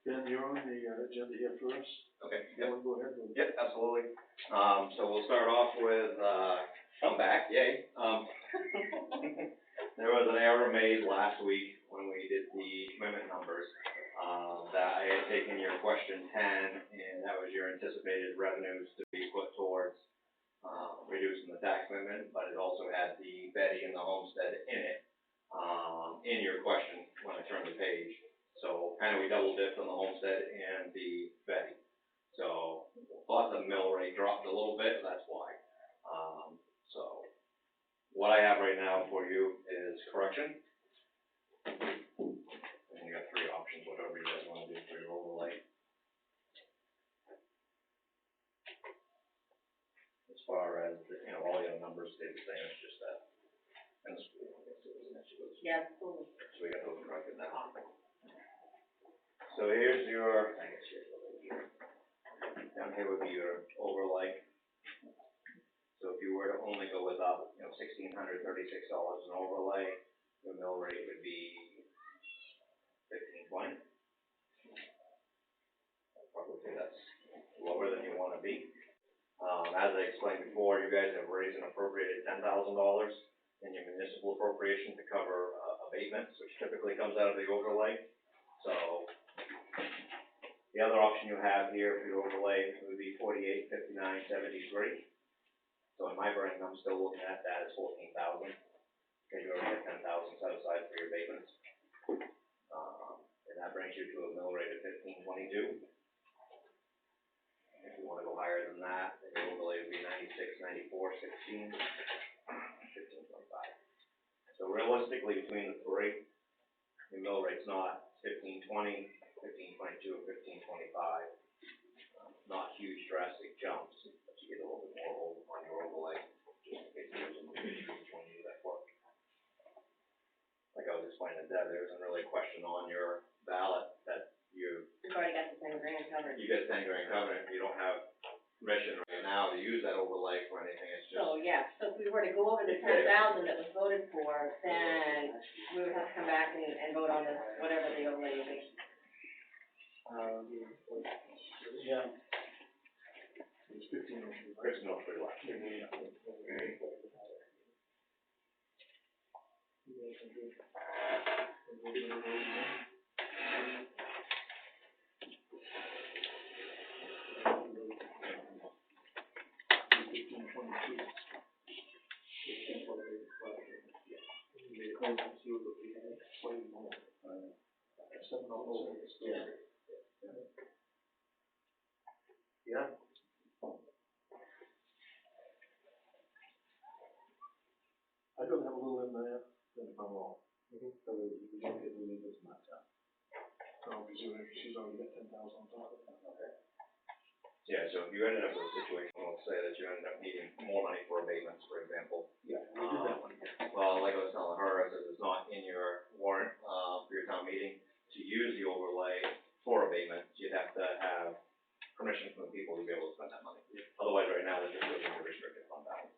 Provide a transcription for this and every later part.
Ben, you're on the agenda here first. Okay. You want to go ahead? Yep, absolutely. So we'll start off with, come back, yay. There was an error made last week when we did the commitment numbers, that I had taken your question 10, and that was your anticipated revenues to be put towards, reducing the tax commitment, but it also had the Betty and the homestead in it, in your question when I turned the page. So kind of we double dipped on the homestead and the Betty. So thought the mill rate dropped a little bit, that's why. So what I have right now for you is correction. And you got three options, whatever you guys want to do for your overlay. As far as, all your numbers stay the same, it's just that. And the school, I guess it was an issue. Yeah, cool. So we got those corrected now. So here's your, down here would be your overlay. So if you were to only go with $1,636 an overlay, the mill rate would be $1,520. I'd probably say that's lower than you want to be. As I explained before, you guys have raised and appropriated $10,000 in your municipal appropriation to cover abatements, which typically comes out of the overlay. So the other option you have here for your overlay would be $48,5973. So in my brain, I'm still looking at that as $14,000 because you already have $10,000 set aside for your abatements, and that brings you to a mill rate of $15.22. If you want to go higher than that, then your overlay would be $96.94.16, $15.25. So realistically, between the three, your mill rate's not $15.20. $15.22 or $15.25, not huge drastic jumps, but you get a little bit more on your overlay, just in case there's some issues when you do that work. Like I was explaining to Deb, there isn't really a question on your ballot that you've already got the 10 grand covered. You get 10 grand covered, you don't have permission right now to use that overlay for anything, it's just. So, yeah, so if we were to go over the 10,000 that was voted for, then we would have to come back and vote on this, whatever the overlay would be. Yeah. It's 15 or 3. There's no free left. Yeah. I'd rather have a little in there than if I'm wrong. So we don't get the leaders in that town. So presumably she's already got 10,000 on top of that. Okay. Yeah, so if you ended up with a situation, let's say that you ended up needing more money for abatements, for example. Yeah, we did that one. Well, like I was telling her, I said it's not in your warrant for your town meeting to use the overlay for abatements. You'd have to have permission from the people to be able to spend that money. Otherwise, right now, they're just looking to restricted fund balance.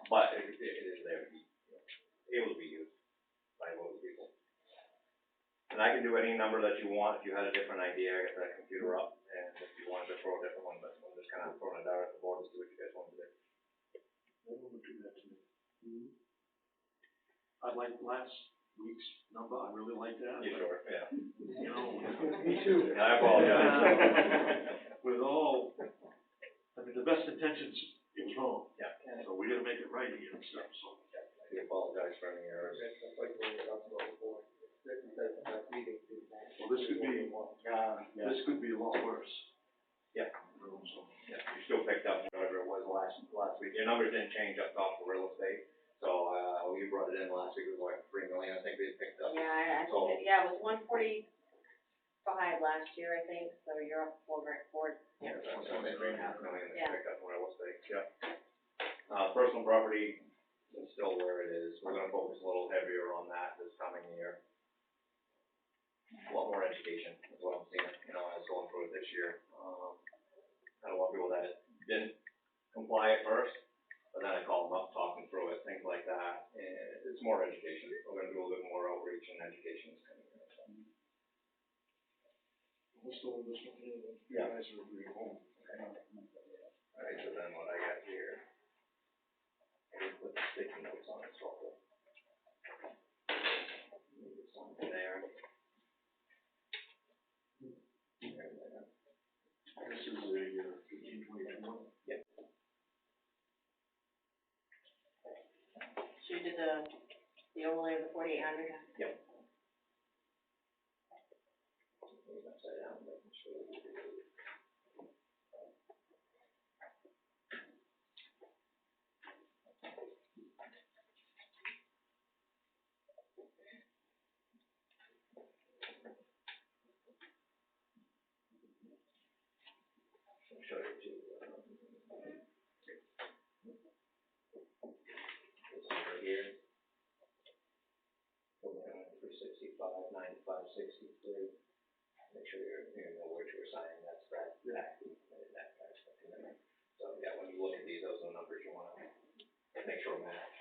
But it is there to be able to be used by most people. And I can do any number that you want. If you had a different idea, I got that computer up, and if you wanted to throw a different one, but I'm just kind of throwing it out at the board to see what you guys want to do. Everyone would do that to me. I like last week's number. I really like that. You sure? Yeah. Me too. I apologize. With all, the best intentions, it was wrong. Yeah. So we got to make it right here and stuff. So I do apologize for any errors. well, this could be this could be a lot worse. Yeah. Yeah. You still picked up whatever it was last week. Your numbers didn't change up top for real estate. So you brought it in last week. It was like $3 million. I think they picked up. Yeah, I think it was 145 last year, I think. So you're up 4 grand. Yeah, that's $3.5 million they Yeah. picked up in real estate. Yeah. Personal property is still where it is. We're going to focus a little heavier on that this coming year. A lot more education is what I'm seeing. As going through it this year. I don't want people that didn't comply at first, but then I call them up, talking through it, things like that. And it's more education. We're going to do a little bit more outreach and education this coming year. So. let's go with this one here, then. You Yeah. guys are agreeing home. Alright, so then what I got here, is put the sticky notes on it, so I'll move this one there. And there. This is a 1521. Yep. So you did the overlay of the 4,800? Yep. Leave it upside down, making sure that we do. I'll show you too. This number here. 365, 9563. Make sure you know what you're signing, that's that, that kind of stuff in there. So, yeah, when you look at these, those are the numbers you wanna make sure match.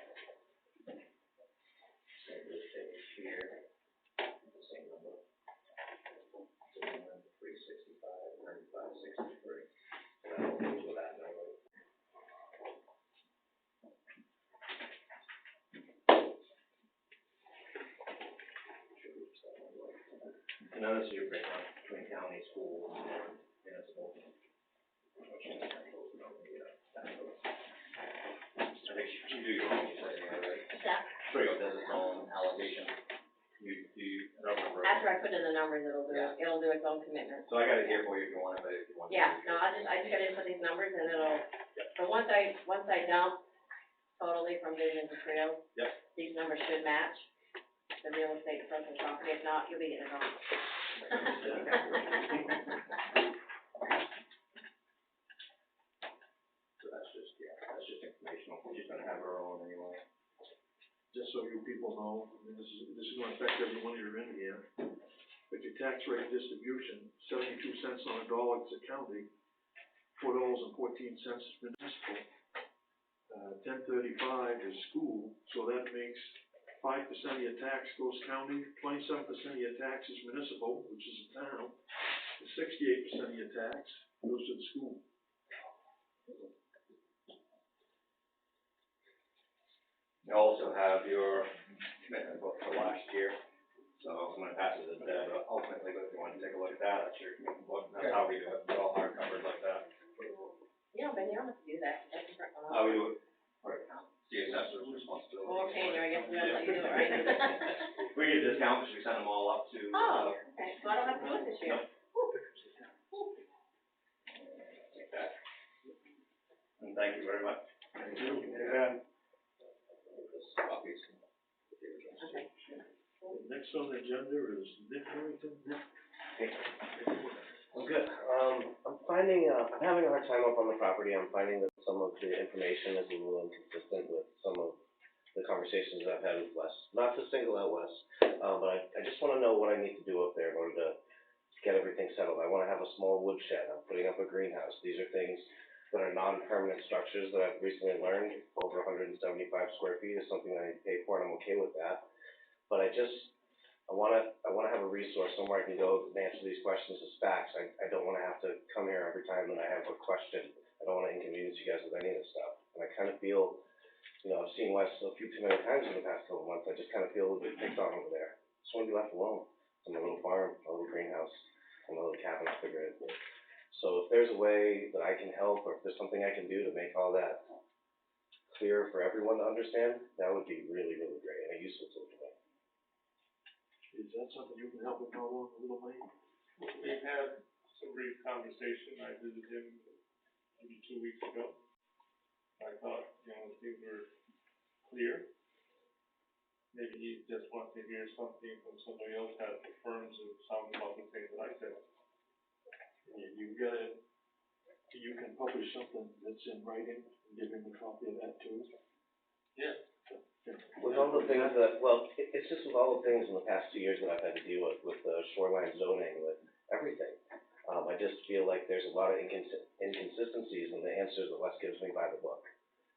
Same with this page here, the same number. So, 365, 9563. So that goes with that number. And then this is your breakdown between county, schools, and municipal. Which is kind of goes over the, I think you do your own, you said, right? What's that? Sure, does its own allocation. I don't remember. After I put in the numbers, it'll do, Yeah. it'll do its own commitment. So I got it here for you if you want it, but if you want. Yeah, no, I just gotta input these numbers and it'll, so once I dump totally from vision to trails. Yep. These numbers should match the real estate personal property, if not, you'll be getting it wrong. So that's just informational, we're just gonna have our own anyway. Just so you people know, I mean, this is gonna affect everyone you're in here. But your tax rate distribution, 72 cents on a dollar is a county, $4.14 is municipal, 10.35 is school, so that makes 5% of your tax goes county, 27% of your tax is municipal, which is a town, and 68% of your tax goes to the school. You also have your commitment book for last year, so I'm gonna pass it to Deb, but ultimately, if you wanna take a look at that, that's your commitment book, that's how we do it, it's all hardcover like that. But you don't have to do that, that's different from us. How we do it, for account, the assessor's responsibility. Well, we're paying you, I guess we gotta let you do it, right? We get a discount, because we send them all up to, Oh, okay, so I don't have to do it this year. Nope. Like that. And thank you very much. Thank you. Yeah. Copies. Okay. Next on the agenda is Nick Harrington. I'm good. I'm having a hard time up on the property. I'm finding that some of the information is a little inconsistent with some of the conversations I've had with Wes. Not to single out Wes, but I just want to know what I need to do up there in order to get everything settled. I want to have a small wood shed. I'm putting up a greenhouse. These are things that are non-permanent structures that I've recently learned over 175 square feet is something I need to pay for, and I'm okay with that. But I want to have a resource somewhere I can go and answer these questions as facts. I don't want to have to come here every time that I have a question. I don't want to inconvenience you guys with any of this stuff. And I kind of feel, I've seen Wes a few too many times in the past couple of months. I just kind of feel a little bit picked on over there. Just want to be left alone. It's my little farm, my little greenhouse, and my little cabin I figured it. So if there's a way that I can help, or if there's something I can do to make all that clear for everyone to understand, that would be really, really great and a useful tool for me. Is that something you can help with, Paul, a little bit? We had some brief conversation. I visited him maybe 2 weeks ago. I thought, things were clear. Maybe he just wants to hear something from somebody else that affirms and sounds about the things that I said. You can publish something that's in writing and give him a copy of that too. Yeah. With all the things it's just with all the things in the past 2 years that I've had to deal with the shoreline zoning, with everything. I just feel like there's a lot of inconsistencies in the answers that Les gives me by the book.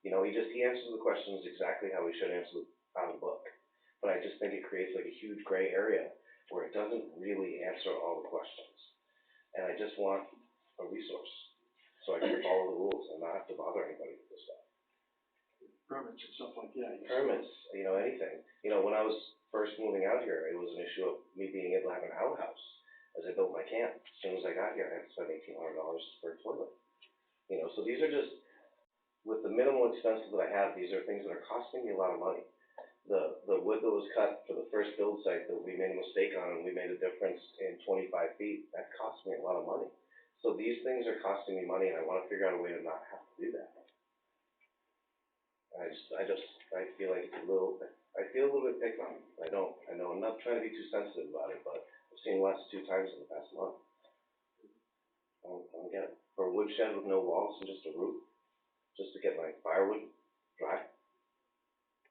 He answers the questions exactly how he should answer out of the book. But I just think it creates like a huge gray area where it doesn't really answer all the questions. and I just want a resource, so I can follow the rules and not have to bother anybody with this stuff. Permits and stuff like that. Permits, anything. When I was first moving out here, it was an issue of me being able to have an outhouse as I built my camp. As soon as I got here, I had to spend $1,800 for a toilet. So these are just, with the minimal expenses that I have, these are things that are costing me a lot of money. The wood that was cut for the first build site that we made a mistake on, and we made a difference in 25 feet, that cost me a lot of money. So these things are costing me money, and I wanna figure out a way to not have to do that. I feel like it's I feel a little bit picked on. I know I'm not trying to be too sensitive about it, but I've seen less 2 times in the past month. I don't get it. For a woodshed with no walls and just a roof, just to get my firewood dry.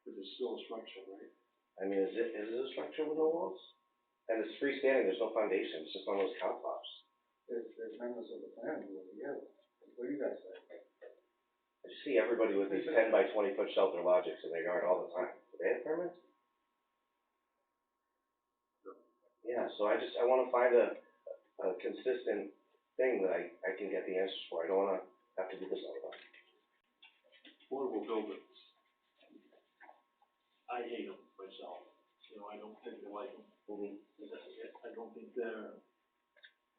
But it's still a structure, right? I mean, is it a structure with no walls? And it's freestanding, there's no foundation, it's just on those cow tops. There's members of the family over here. What do you guys say? I just see everybody with these 10 by 20 foot shelter logics in their yard all the time. Do they have permits? Yeah, so I wanna find a consistent thing that I can get the answers for. I don't wanna have to do this all the time. Portable buildings. I hate them myself. I don't think they like them. I don't think they're,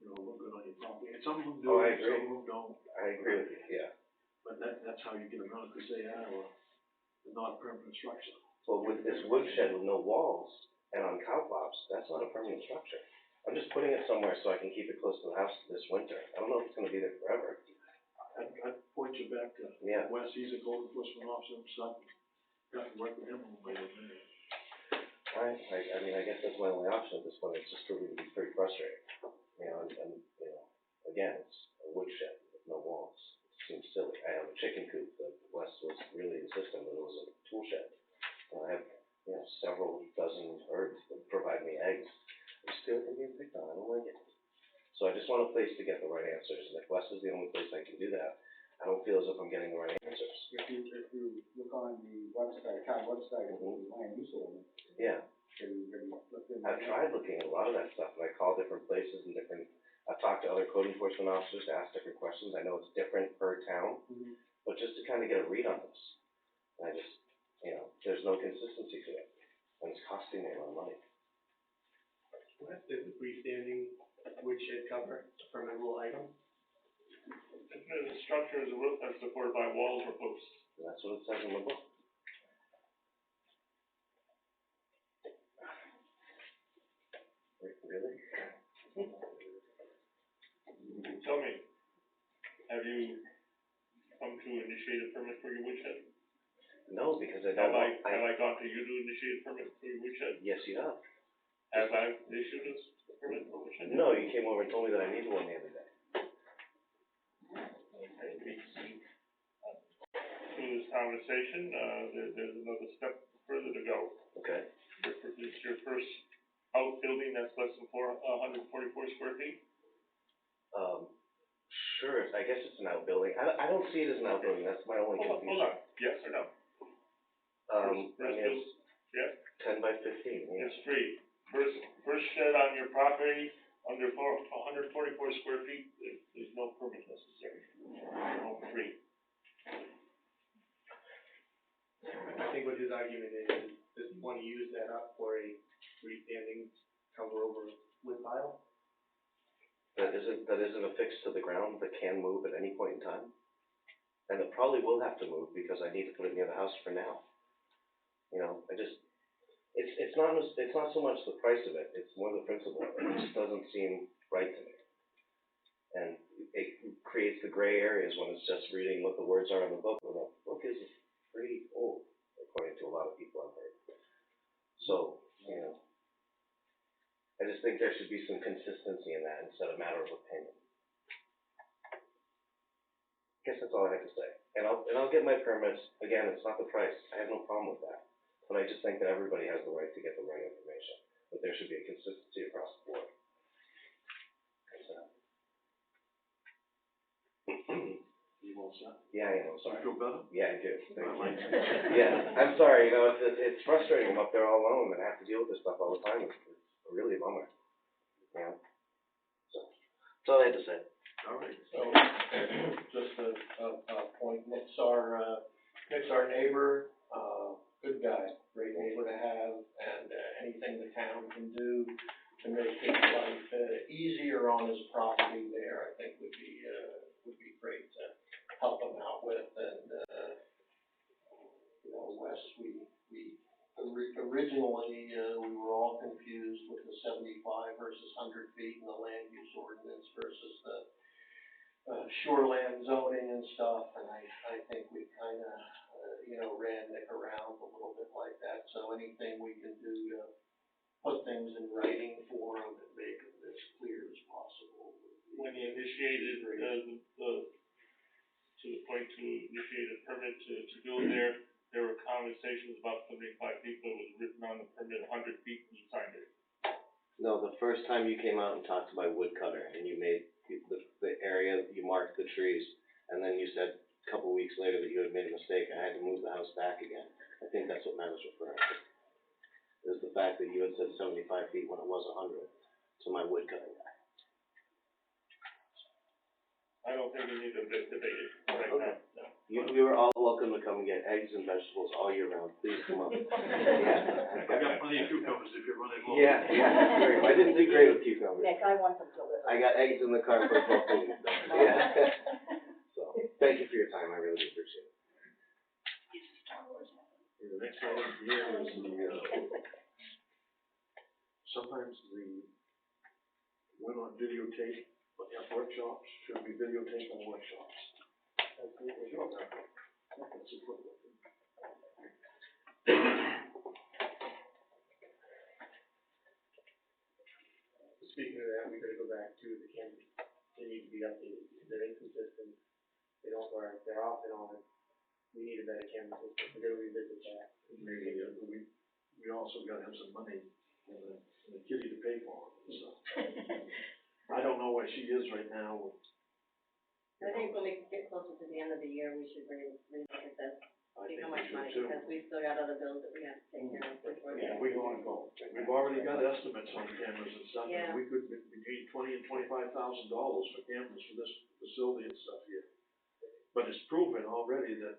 look good on your property. And some of them do, Oh, I agree. some of them don't. I agree with you, yeah. But that's how you get around it, because they are a non-permanent structure. Well, with this woodshed with no walls and on cow tops, that's not a permanent structure. I'm just putting it somewhere so I can keep it close to the house this winter. I don't know if it's gonna be there forever. I'd point you back to Yeah. Wes, he's a code enforcement officer himself. Got to work with him a little bit. I mean, I guess that's my only option at this point. It's just proving to be pretty frustrating. And again, it's a woodshed with no walls. It seems silly. I have a chicken coop that Wes was really insistent that it was a tool shed. And I have, several dozen birds that provide me eggs. I just feel like I'm being picked on. I don't like it. So I just want a place to get the right answers. And if Wes is the only place I can do that, I don't feel as if I'm getting the right answers. If you look on the website, town website, of the land use ordinance. Yeah. I've tried looking at a lot of that stuff, and I call different places and I've talked to other code enforcement officers to ask different questions. I know it's different per town, but just to kind of get a read on this. And I just, there's no consistency to it, and it's costing me a lot of money. What does the freestanding woodshed cover, a permittable item? The structure is a roof that's supported by walls or posts. And that's what it says in the book. Really? Tell me, have you come to initiate a permit for your woodshed? No, because I Have don't. I gone to you to initiate a permit for your woodshed? Yes, you have. Have I issued a permit for woodshed? No, you came over and told me that I needed one the other day. Through this conversation, there's another step further to go. Okay. It's your first outbuilding that's less than 144 square feet? Sure, I guess it's an outbuilding. I don't see it as an outbuilding, that's my only confusion. Hold on, yes or no? It's Yeah? 10 by 15, yeah. It's free. First shed on your property, under 144 square feet, there's no permit necessary. No free. I think what his argument is does he want to use that up for a freestanding cover over wood pile? That isn't affixed to the ground, that can move at any point in time. And it probably will have to move because I need to put it near the house for now. It's not so much the price of it, it's more the principle of it. It just doesn't seem right to me. And it creates the gray areas when it's just reading what the words are in the book. Well, the book is pretty old, according to a lot of people I've heard. So, I just think there should be some consistency in that instead of matter of opinion. I guess that's all I have to say. And I'll get my permits. Again, it's not the price. I have no problem with that. But I just think that everybody has the right to get the right information. That there should be a consistency across the board. You all set? Yeah, I am. I'm sorry. You feel better? Yeah, I do. Thank you. Right. Yeah, I'm sorry. It's frustrating. I'm up there all alone and I have to deal with this stuff all the time. It's really a bummer. So, That's all I had to say. All right. So, just a point, Nick's our neighbor, good guy, great neighbor to have, and, anything the town can do to make his life, easier on his property there, I think would be great to help him out with, and, Wes, originally, we were all confused with the 75 versus 100 feet in the land use ordinance versus the shoreland zoning and stuff, and I think we kinda, ran Nick around a little bit like that, so anything we can do to put things in writing for him and make them as clear as possible. When you initiated to the point to initiate a permit to build there were conversations about 75 feet, but it was written on the permit 100 feet and you signed it. No, the first time you came out and talked to my woodcutter, and you made the area, you marked the trees, and then you said a couple weeks later that you had made a mistake, and I had to move the house back again. I think that's what Matt was referring to. Is the fact that you had said 75 feet when it was 100 to my woodcutting guy. I don't think we need to debate it right Okay. now. No. You are all welcome to come and get eggs and vegetables all year round. Please come up. I got plenty of cucumbers if you're running low. Yeah, great. I didn't do great with cucumbers. Nick, I want some delivery. I got eggs in the car for both of you. Yeah. So, thank you for your time. I really do appreciate it. The next item here is sometimes we're on videotape, but at workshops, should be videotape on workshops. That's important. Speaking of that, we gotta go back to the cameras. They need to be updated, because they're inconsistent, they don't work, they're off and on. We need a better camera system, we gotta revisit that. Maybe, we also gotta have some money in the kitty to pay for it, so. I don't know where she is right now. I think when we get closer to the end of the year, we should relook at this, I see think how we much should money, too. because we've still got other bills that we have to take care of before the Yeah, end. we've already got estimates on cameras and stuff, Yeah. and we could, between $20,000 and $25,000 for cameras for this facility and stuff here. But it's proven already that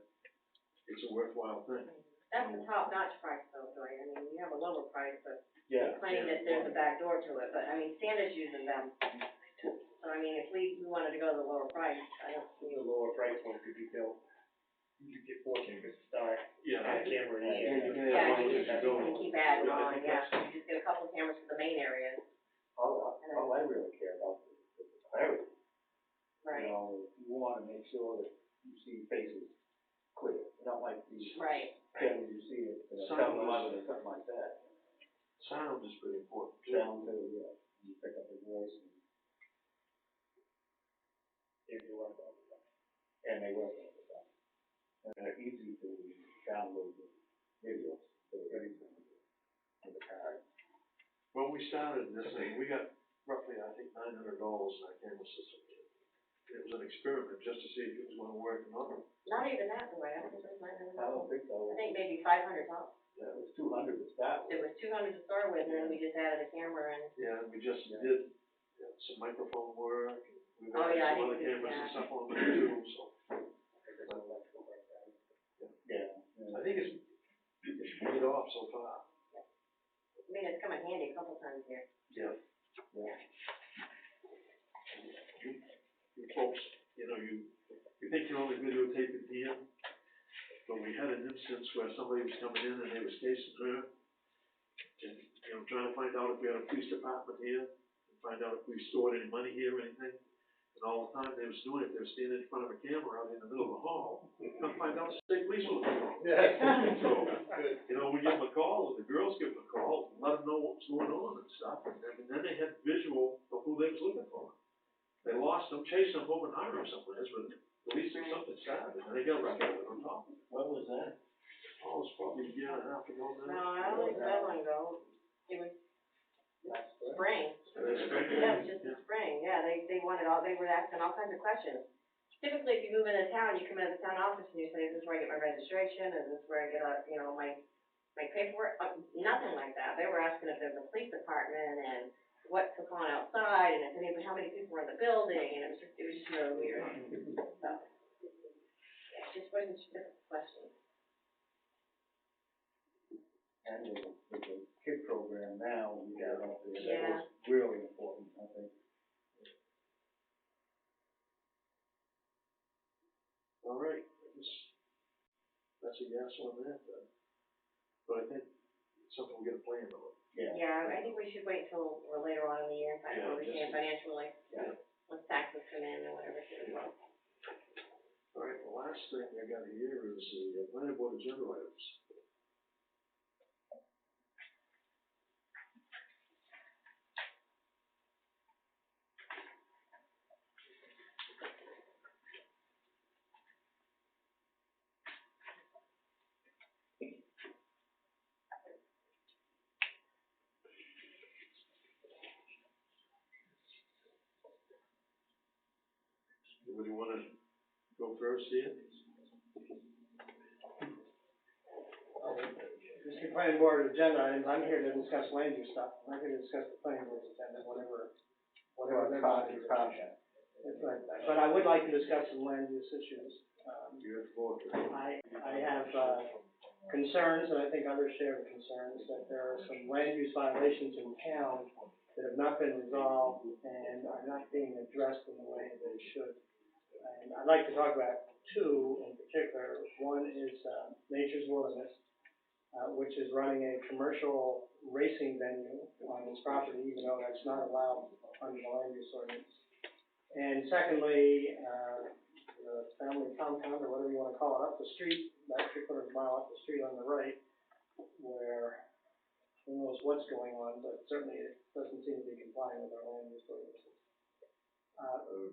it's a worthwhile thing. That's the top-notch price though, Joy, I mean, you have a lower price, but Yeah. claiming that there's a back door to it, but I mean, Santa's using them. So I mean, if we wanted to go to the lower price, I don't see. The lower price one could be built, you could get 4 cameras to start, Yeah, add a camera in each. Yeah, you just just, go. you can keep adding Yeah, I on, think yeah, that's- you just get a couple cameras for the main areas, All I really care about is the clarity. right? You wanna make sure that you see faces clear, not like these Right. cameras you see at Sound 7-Eleven or something like that. Sound is pretty important too. Down to, you pick up the voice and they work all the time. And they work all the time. And they're easy to download the videos, so anything with the card. When we started this thing, we got roughly, I think, $900 in our camera system. It was an experiment just to see if it was gonna work or not. Not even that, the way, I don't think it was $900. I don't think so. I think maybe 500 tops. It was 200 to start with. It was 200 to start with, and then we just added a camera and, Yeah, and we just did some microphone work, and we Oh, got yeah, I some other didn't do cameras and that. stuff on there too, so. Yeah. I think it's paid off so far. I mean, it's come in handy a couple times here. Yeah. Yeah. You folks, you think you're only videotaping here, but we had an instance where somebody was coming in and they was casing her, and, trying to find out if we had a police department here, and find out if we stored any money here or anything. And all the time they was doing it, they were standing in front of a camera out in the middle of the hall, come find out the state police was there. So, we give them a call, and the girls give them a call, and let them know what was going on and stuff, and then they had visual of who they was looking for. They lost them, chased them home and hired them somewhere, but at least there's something started, and they got a record of it on top. When was that? Oh, it's probably a year and a half ago No, now. I don't think that long ago, it was spring. Yeah, it was just the spring, yeah, they were asking all kinds of questions. Typically, if you move into town, you come into the town office and you say, is this where I get my registration, is this where I get, my paperwork, nothing like that. They were asking if there's a police department and what took on outside, and if anybody, how many people were in the building, and it was just really weird. So, yeah, just wasn't specific questions. And with the kid program now, we got up there, Yeah. that was really important, I think. All right, that's a yes on that, then. But I think it's something we gotta plan on. Yeah, I think we should wait till we're later on in the year, kind of where we Yeah, can financially, Yeah. once taxes come in and whatever too as well. All right, the last thing I got here is the planning board agenda items. Anybody wanna go first here? Mr. Planning Board agenda items, I'm here to discuss land use stuff, I'm not here to discuss the planning board's agenda, whatever their bodies are. That's right, but I would like to discuss some land use issues. You have the floor. I have, concerns, and I think others share the concerns, that there are some land use violations in town that have not been resolved and are not being addressed in the way they should. And I'd like to talk about two in particular. One is, Nature's Wilderness, which is running a commercial racing venue on its property, even though that's not allowed under the land use ordinance. And secondly, the family compound, or whatever you wanna call it, up the street, about 3/4 mile up the street on the right, where who knows what's going on, but certainly it doesn't seem to be complying with our land use ordinances.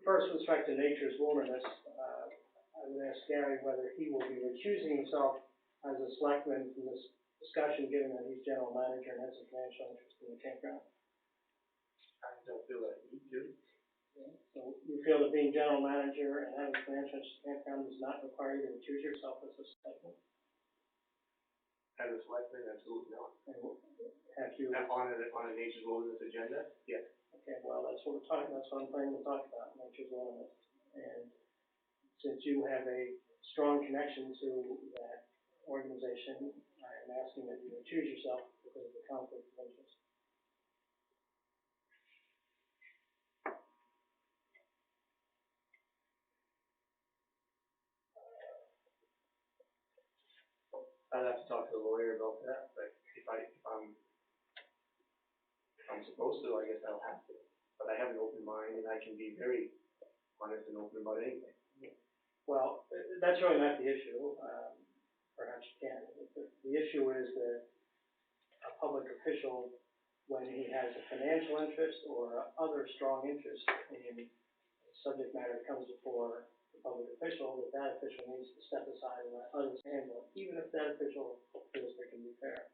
First, with respect to Nature's Wilderness, I would ask Gary whether he will be recusing himself as a selectman from this discussion, given that he's general manager and has a financial interest in the campground. I don't feel that need to. So you feel that being general manager and having financial interest in the campground does not require you to recuse yourself as a selectman? As a selectman, absolutely not. And have you? On a Nature's Wilderness agenda, yes. Okay, well, that's what I'm planning to talk about, Nature's Wilderness. And since you have a strong connection to that organization, I am asking that you recuse yourself because of the conflict of interest. I'd have to talk to the lawyer about that, but if I'm supposed to, I guess I'll have to. But I have an open mind and I can be very honest and open about anything. Well, that's really not the issue. Perhaps you can. The issue is that a public official, when he has a financial interest or other strong interest in subject matter that comes before the public official, that official needs to step aside and let others handle it, even if that official feels they can be fair.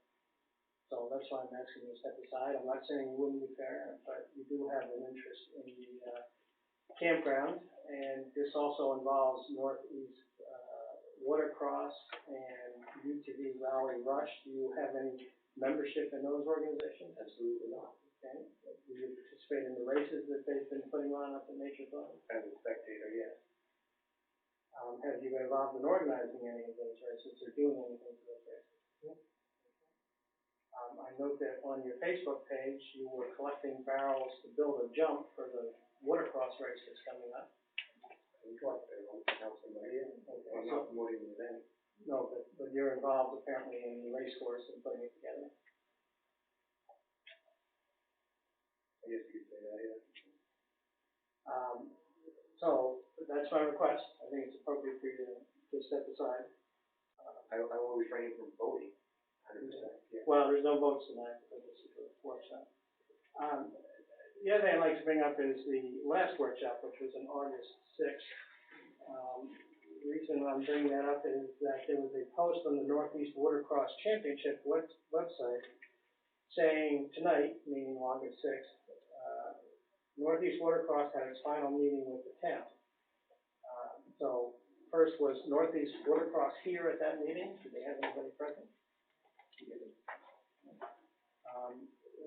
So that's why I'm asking you to step aside. I'm not saying you wouldn't be fair, but you do have an interest in the campground, and this also involves Northeast Watercross and UTV Rally Rush. Do you have any membership in those organizations? Absolutely not. Okay. Do you participate in the races that they've been putting on up at Nature's Wilderness? As a spectator, yes. Have you been involved in organizing any of those races or doing anything for those races? I note that on your Facebook page, you were collecting barrels to build a jump for the watercross race that's coming up. I'm somebody else. Okay, I'm not promoting the event. no, but you're involved apparently in the race course and putting it together. I guess you could say that, yeah. So that's my request. I think it's appropriate for you to step aside. I will refrain from voting, 100%, yeah. Well, there's no votes tonight because this is a workshop. The other thing I'd like to bring up is the last workshop, which was on August 6th. The reason I'm bringing that up is that there was a post on the Northeast Watercross Championship website saying tonight, meaning August 6th, Northeast Watercross had its final meeting with the town. So first was Northeast Watercross here at that meeting. Did they have anybody present?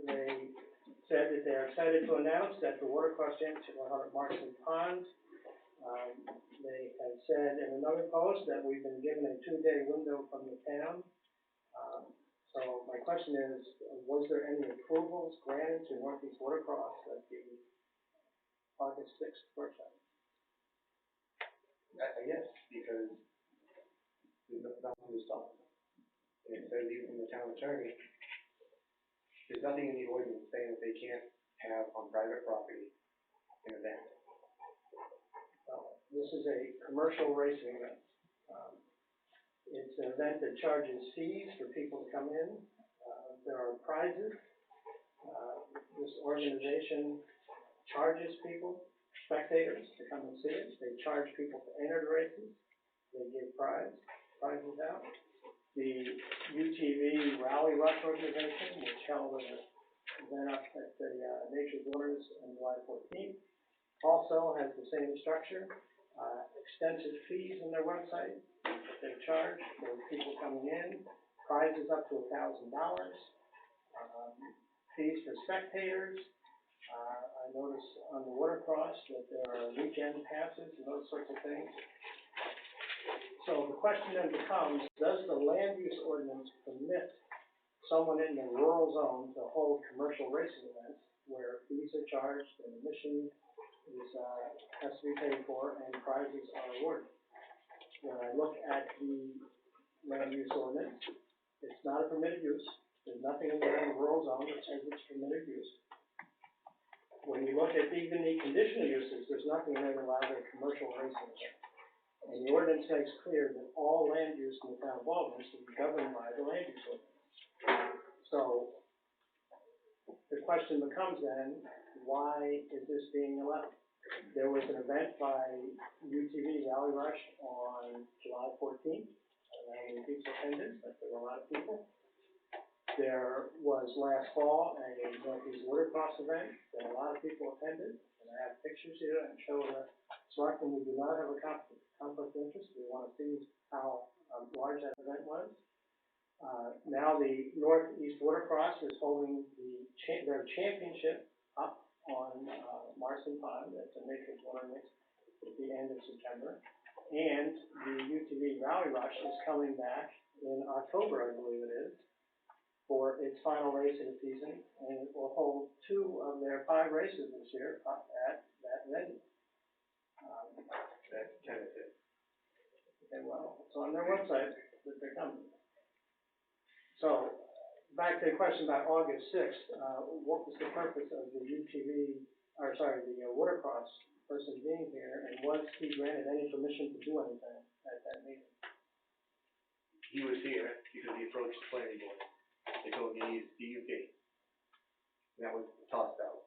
They said that they're excited to announce that the watercross championship will have at Marston Pond. They have said in another post that we've been given a 2-day window from the town. So my question is, was there any approvals granted to Northeast Watercross at the August 6th workshop? Yes, because there's nothing to stop them. And it says even from the town attorney, there's nothing in the ordinance saying that they can't have on private property an event. This is a commercial racing event. It's an event that charges fees for people to come in. There are prizes. This organization charges people, spectators, to come and see it. They charge people to enter the races. They give prizes out. The UTV Rally Rush organization, which held an event up at the Nature's Waters on July 14th, also has the same structure. Extensive fees on their website that they charge for people coming in, prizes up to $1,000, fees for spectators. I noticed on the watercross that there are weekend passes and those sorts of things. So the question then becomes, does the land use ordinance permit someone in the rural zone to hold commercial racing events where fees are charged and admission has to be paid for and prizes are awarded? When I look at the land use ordinance, it's not a permitted use. There's nothing in the rural zone that says it's permitted use. When you look at even the conditional uses, there's nothing in there that allows a commercial racing event. And the ordinance makes clear that all land use in the town of Baldwin should be governed by the land use ordinance. So the question becomes then, why is this being allowed? There was an event by UTV Rally Rush on July 14th. I don't know how many people attended, but there were a lot of people. There was last fall a Northeast Watercross event that a lot of people attended, and I have pictures here and show the selectmen we do not have a conflict of interest. We want to see how large that event was. Now the Northeast Watercross is holding their championship up on Marston Pond at the Nature's Waters at the end of September. And the UTV Rally Rush is coming back in October, I believe it is, for its final race of the season, and it will hold 2 of their 5 races this year up at that venue. That's tentative. And well, it's on their website that they're coming. So, back to the question about August 6th, what was the purpose of the watercross person being here, and was he granted any permission to do anything at that meeting? He was here because he approached the planning board. They told me he's DUP. And that was tossed out.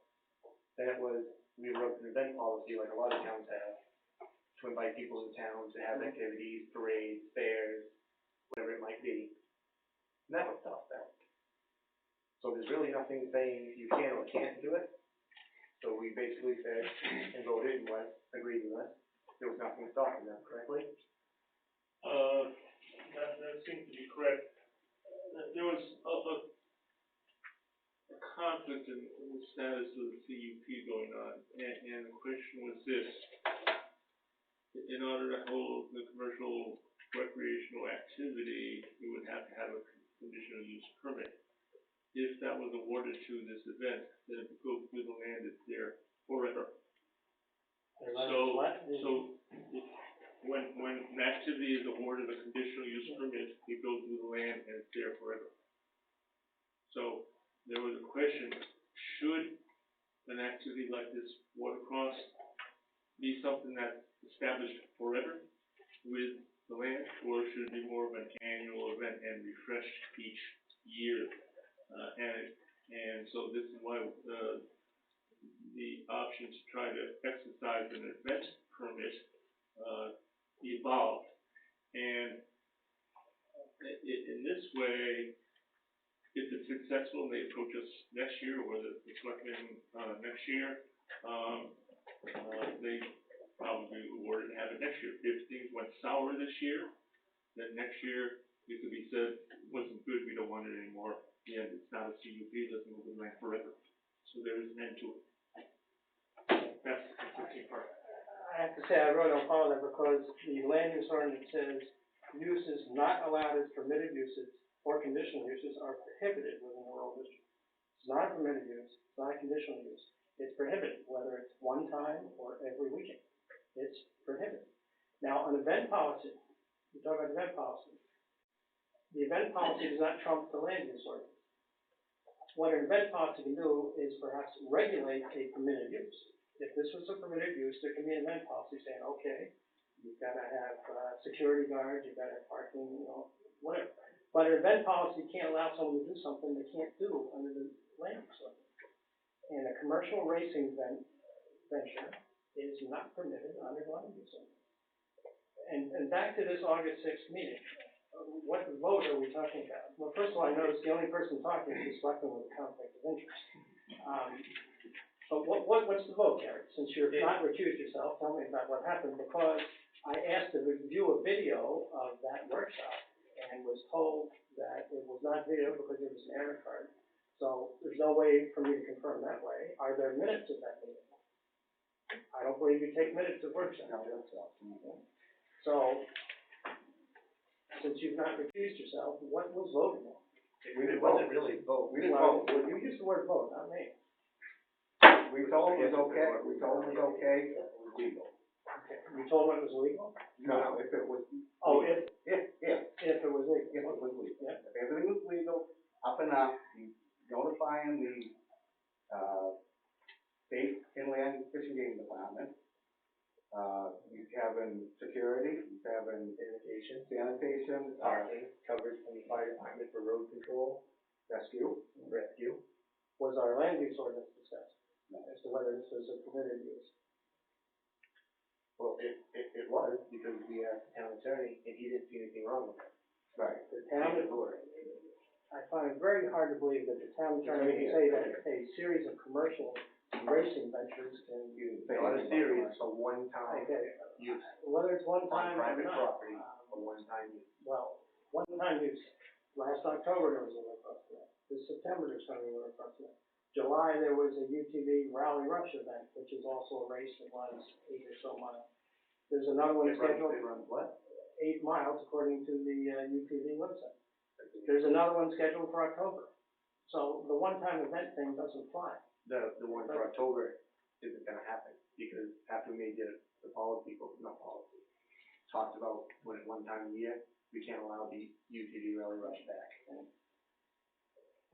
Then it was, we wrote an event policy like a lot of towns have, to invite people in town to have activities, parades, fairs, whatever it might be. And that was tossed out. So there's really nothing saying you can or can't do it. So we basically said, and voted, and Wes agreed with us. There was nothing stopping them, correctly? That seems to be correct. There was a conflict in the status of the CUP going on, and the question was this: in order to hold the commercial recreational activity, you would have to have a conditional use permit. If that was awarded to this event, then it would go through the land, it's there forever. So when an activity is awarded a conditional use permit, it goes through the land and it's there forever. So there was a question: should an activity like this watercross be something that's established forever with the land, or should it be more of an annual event and refreshed each year? And so this is why the option to try to exercise an event permit evolved. And in this way, if it's successful and they approach us next year, or the selectmen next year, they probably awarded to have it next year. If things went sour this year, then next year it could be said, wasn't good, we don't want it anymore. Yeah, it's not a CUP, it doesn't move the land forever. so there is an end to it. That's the conflicting part. I have to say, I really don't follow that because the land use ordinance says uses not allowed as permitted uses or conditional uses are prohibited within the rural district. It's not a permitted use, it's not a conditional use. It's prohibited, whether it's one time or every weekend. It's prohibited. Now, on event policy, we talk about event policy. The event policy does not trump the land use ordinance. What an event policy can do is perhaps regulate a permitted use. If this was a permitted use, there can be an event policy saying, okay, you've gotta have, security guards, you've gotta have parking, whatever. But an event policy can't allow someone to do something they can't do under the land use ordinance. And a commercial racing venture is not permitted under the land use ordinance. And back to this August 6th meeting, what vote are we talking about? Well, first of all, I noticed the only person talking is the selectman with a conflict of interest. But what's the vote, Gary? Since you're not recused yourself, tell me about what happened, because I asked to review a video of that workshop and was told that it was not video because it was an error card. So there's no way for me to confirm that way. Are there minutes of that meeting? I don't believe you take minutes of workshops. No, that's all. So, since you've not recused yourself, what was voted on? It wasn't really vote, we didn't vote. Well, you used the word vote, not me. We told him it was okay, we told him it was okay, it was legal. Okay, you told him it was illegal? No, if it was. Oh, if If it was legal. it was legal. Yeah. If everything was legal, up and up, you notifying the, state inland fishing game department, you having security, you having sanitation, Parking, coverage from the fire department for road control, rescue. Was our land use ordinance discussed as to whether this was a permitted use? well, it was, because we asked the town attorney, and he didn't see anything wrong with it. Right. The town, I find it very hard to believe that the town attorney can say that a series of commercial racing ventures can. Not a series, a one-time Okay, use whether it's one on time or private not. property, a one-time use. Well, one time use. Last October there was a request for that. This September there's going to be a request for that. July there was a UTV Rally Rush event, which is also a race that runs 8 or so miles. There's another one scheduled. They run what? 8 miles according to the UTV website. There's another one scheduled for October. So the one-time event thing doesn't fly. The one for October isn't gonna happen, because after we made the policy, not policy, talked about when at one time a year, we can't allow the UTV rally rush back.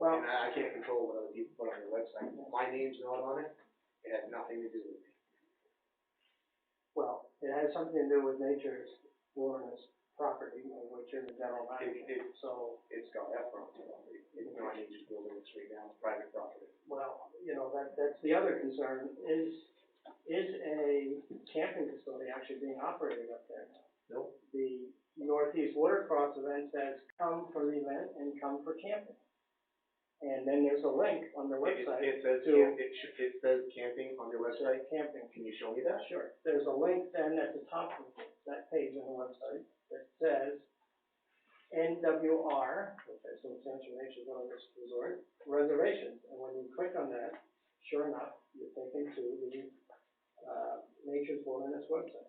Well, And I can't control what other people put on their website. My name's not on it, it has nothing to do with me. well, it has something to do with nature's wilderness property, of which you're the general manager. So, It's got Efron's property, it's not just building it straight down, private property. well, that's the other concern, is a camping facility actually being operated up there now? Nope. The Northeast Watercross event says come for the event and come for camping. And then there's a link on their website. It says to it says camping on their website. Camping. Can you show me that? Sure. There's a link then at the top of that page on the website that says NWR, which I assume stands for Nature's Wilderness Resort, reservations. And when you click on that, sure enough, you're taken to the Nature's Wilderness website.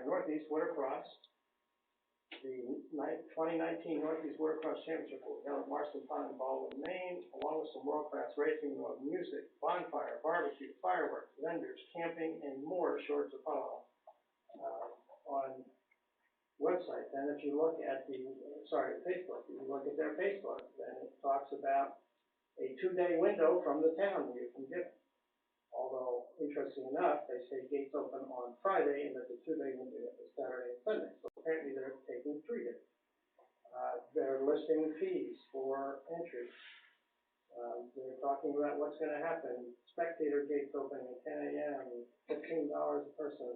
Northeast Watercross, the 2019 Northeast Watercross Championship will be held at Marston Pond in Baldwin, Maine, along with some world-class racing, we'll have music, bonfire, barbecue, fireworks, vendors, camping, and more sure to follow on website. Then if you look at Facebook, if you look at their Facebook, then it talks about a 2-day window from the town where you can get it. Although, interesting enough, they say gates open on Friday and that the 2-day window is Saturday and Sunday. So apparently they're taking 3 days. They're listing fees for entry. They're talking about what's going to happen. Spectator gates opening at 10 a.m., $15 a person.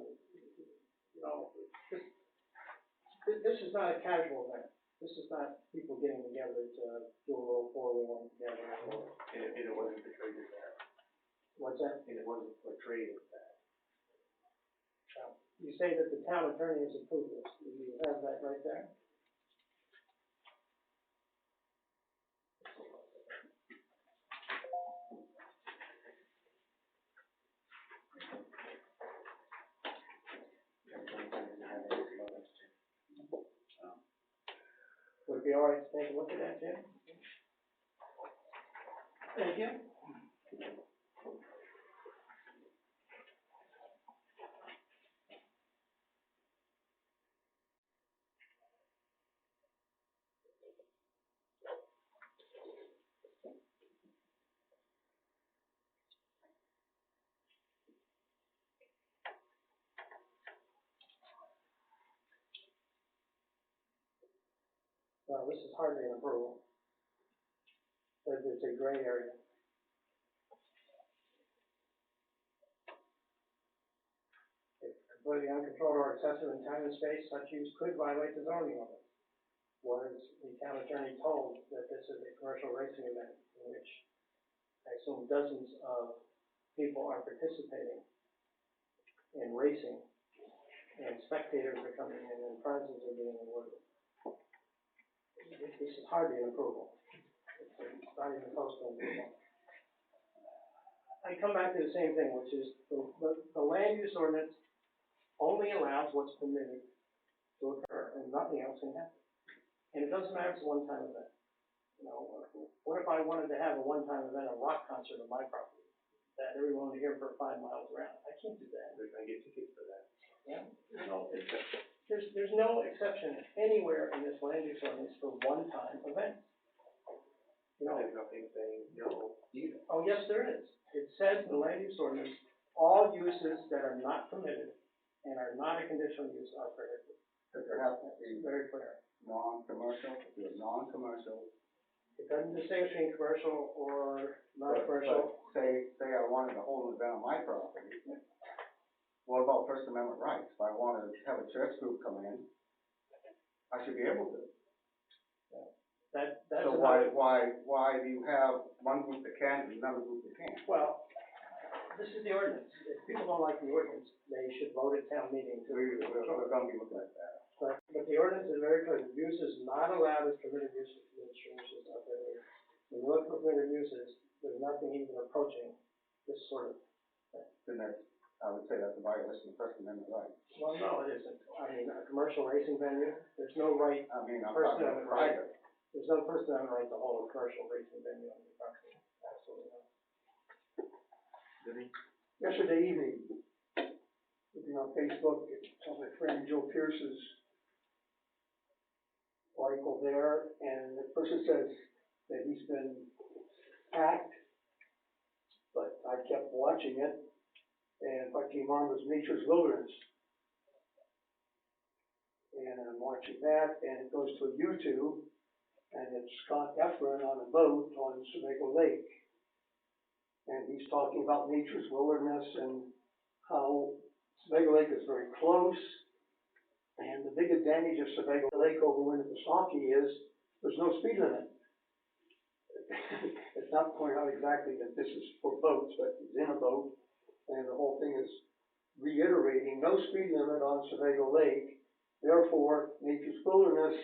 This is not a casual event. This is not people getting together to do a little 401 together. And it wasn't portrayed as that. What's that? And it wasn't portrayed as that. You say that the town attorney has approved this. Do you have that right there? be all right to take a look at that, Jim? Thank you. Well, this is hardly an approval. It's a gray area. If completely uncontrolled or excessive in time and space, such use could violate the zoning ordinance. Was the town attorney told that this is a commercial racing event in which I assume dozens of people are participating in racing, and spectators are coming in and prizes are being awarded? This is hardly an approval. It's not even close to an approval. I come back to the same thing, which is the land use ordinance only allows what's permitted to occur, and nothing else can happen. And it doesn't matter if it's a one-time event. You know, what if I wanted to have a one-time event, a rock concert on my property, that everyone would hear for 5 miles around? I can't do that. They're gonna get tickets for that. Yeah, you know, there's no exception anywhere in this land use ordinance for one-time events. You know, There's nothing saying no either. oh, yes, there is. It says in the land use ordinance, all uses that are not permitted and are not a conditional use are prohibited. Does it have to It's be very clear. non-commercial, if it's non-commercial? It doesn't distinguish between commercial or non-commercial. But say I wanted to hold an event on my property, what about First Amendment rights? If I wanted to have a church group come in, I should be able to. That's So another. why do you have one group that can and another group that can't? Well, this is the ordinance. If people don't like the ordinance, they should vote at town meeting to. We're gonna be looking at that. But the ordinance is very clear. The use is not allowed as permitted uses. The uses are prohibited. When you look for permitted uses, there's nothing even approaching this sort of thing. Then that's, I would say that's a violation of First Amendment rights. Well, no, it isn't. I mean, a commercial racing venue, there's no right, I mean, I'm First talking about Amendment right. private. there's no First Amendment right to hold a commercial racing venue on your property. Absolutely not. Yesterday evening, looking on Facebook, saw my friend Joe Pierce's article there, and the person says that he's been hacked, but I kept watching it, and what came on was Nature's Wilderness. And I'm watching that, and it goes to YouTube, and it's Scott Efron on a boat on Sebago Lake. And he's talking about Nature's Wilderness and how Sebago Lake is very close. And the big advantage of Sebago Lake over Winnipesaukee is there's no speed limit. It's not pointing out exactly that this is for boats, but he's in a boat, and the whole thing is reiterating no speed limit on Sebago Lake, therefore Nature's Wilderness,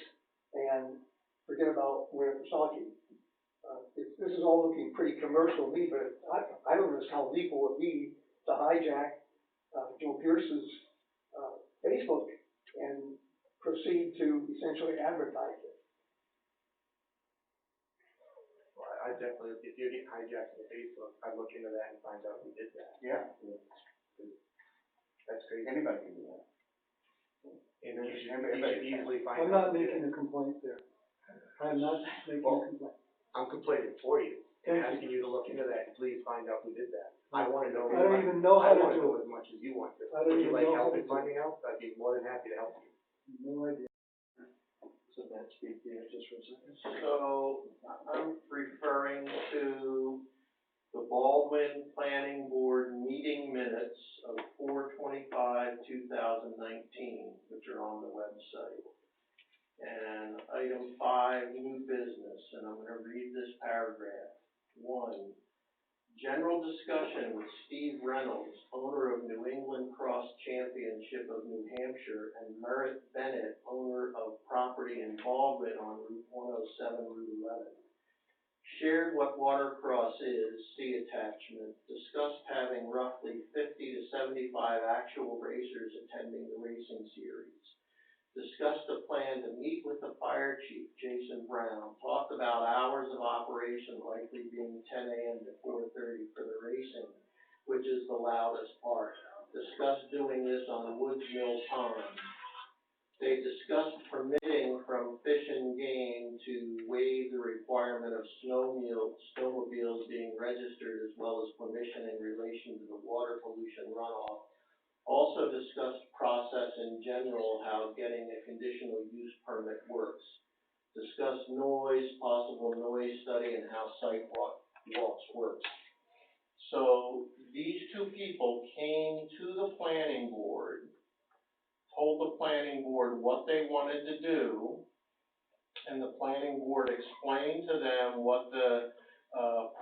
and forget about Winnipesaukee. This is all looking pretty commercial to me, but I don't know how legal it would be to hijack Joe Pierce's Facebook and proceed to essentially advertise it. Well, I definitely, if you're getting hijacked on Facebook, I'd look into that and find out who did that. Yeah. That's crazy. Anybody can do that. And you should easily find out. I'm not making a complaint there. I'm not making a complaint. I'm complaining for you, and asking you to look into that, and please find out who did that. I wanna know. I don't even know how to I wanna do know it. as much as you want to. I don't Would you even like know how help to in do it. finding out? I'd be more than happy to help you. No idea. So that speak there just for a second. So, I'm referring to the Baldwin Planning Board meeting minutes of 4/25/2019, which are on the website. And item 5, new business, and I'm gonna read this paragraph. 1, general discussion with Steve Reynolds, owner of New England Cross Championship of New Hampshire, and Merritt Bennett, owner of property in Baldwin on Route 107, Route 11. Shared what watercross is, see attachment, discussed having roughly 50 to 75 actual racers attending the racing series. discussed a plan to meet with the fire chief, Jason Brown, talked about hours of operation likely being 10 a.m. to 4:30 for the racing, which is the loudest part. Discussed doing this on Woods Mill Pond. They discussed permitting from Fish and Game to waive the requirement of snowmobiles being registered, as well as permission in relation to the water pollution runoff. Also discussed process in general, how getting a conditional use permit works. Discussed noise, possible noise study, and how walks works. So these two people came to the planning board, told the planning board what they wanted to do, and the planning board explained to them what the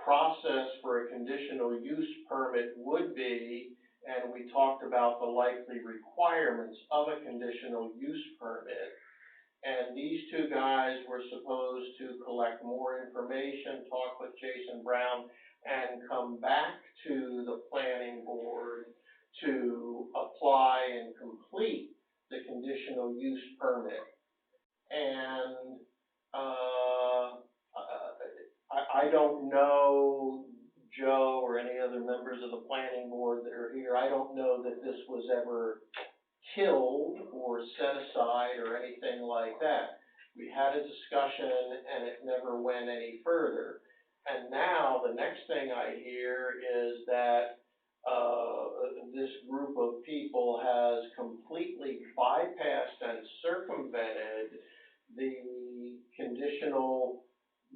process for a conditional use permit would be, and we talked about the likely requirements of a conditional use permit. And these two guys were supposed to collect more information, talk with Jason Brown, and come back to the planning board to apply and complete the conditional use permit. And I don't know Joe or any other members of the planning board that are here. I don't know that this was ever killed or set aside or anything like that. We had a discussion and it never went any further. And now the next thing I hear is that this group of people has completely bypassed and circumvented the conditional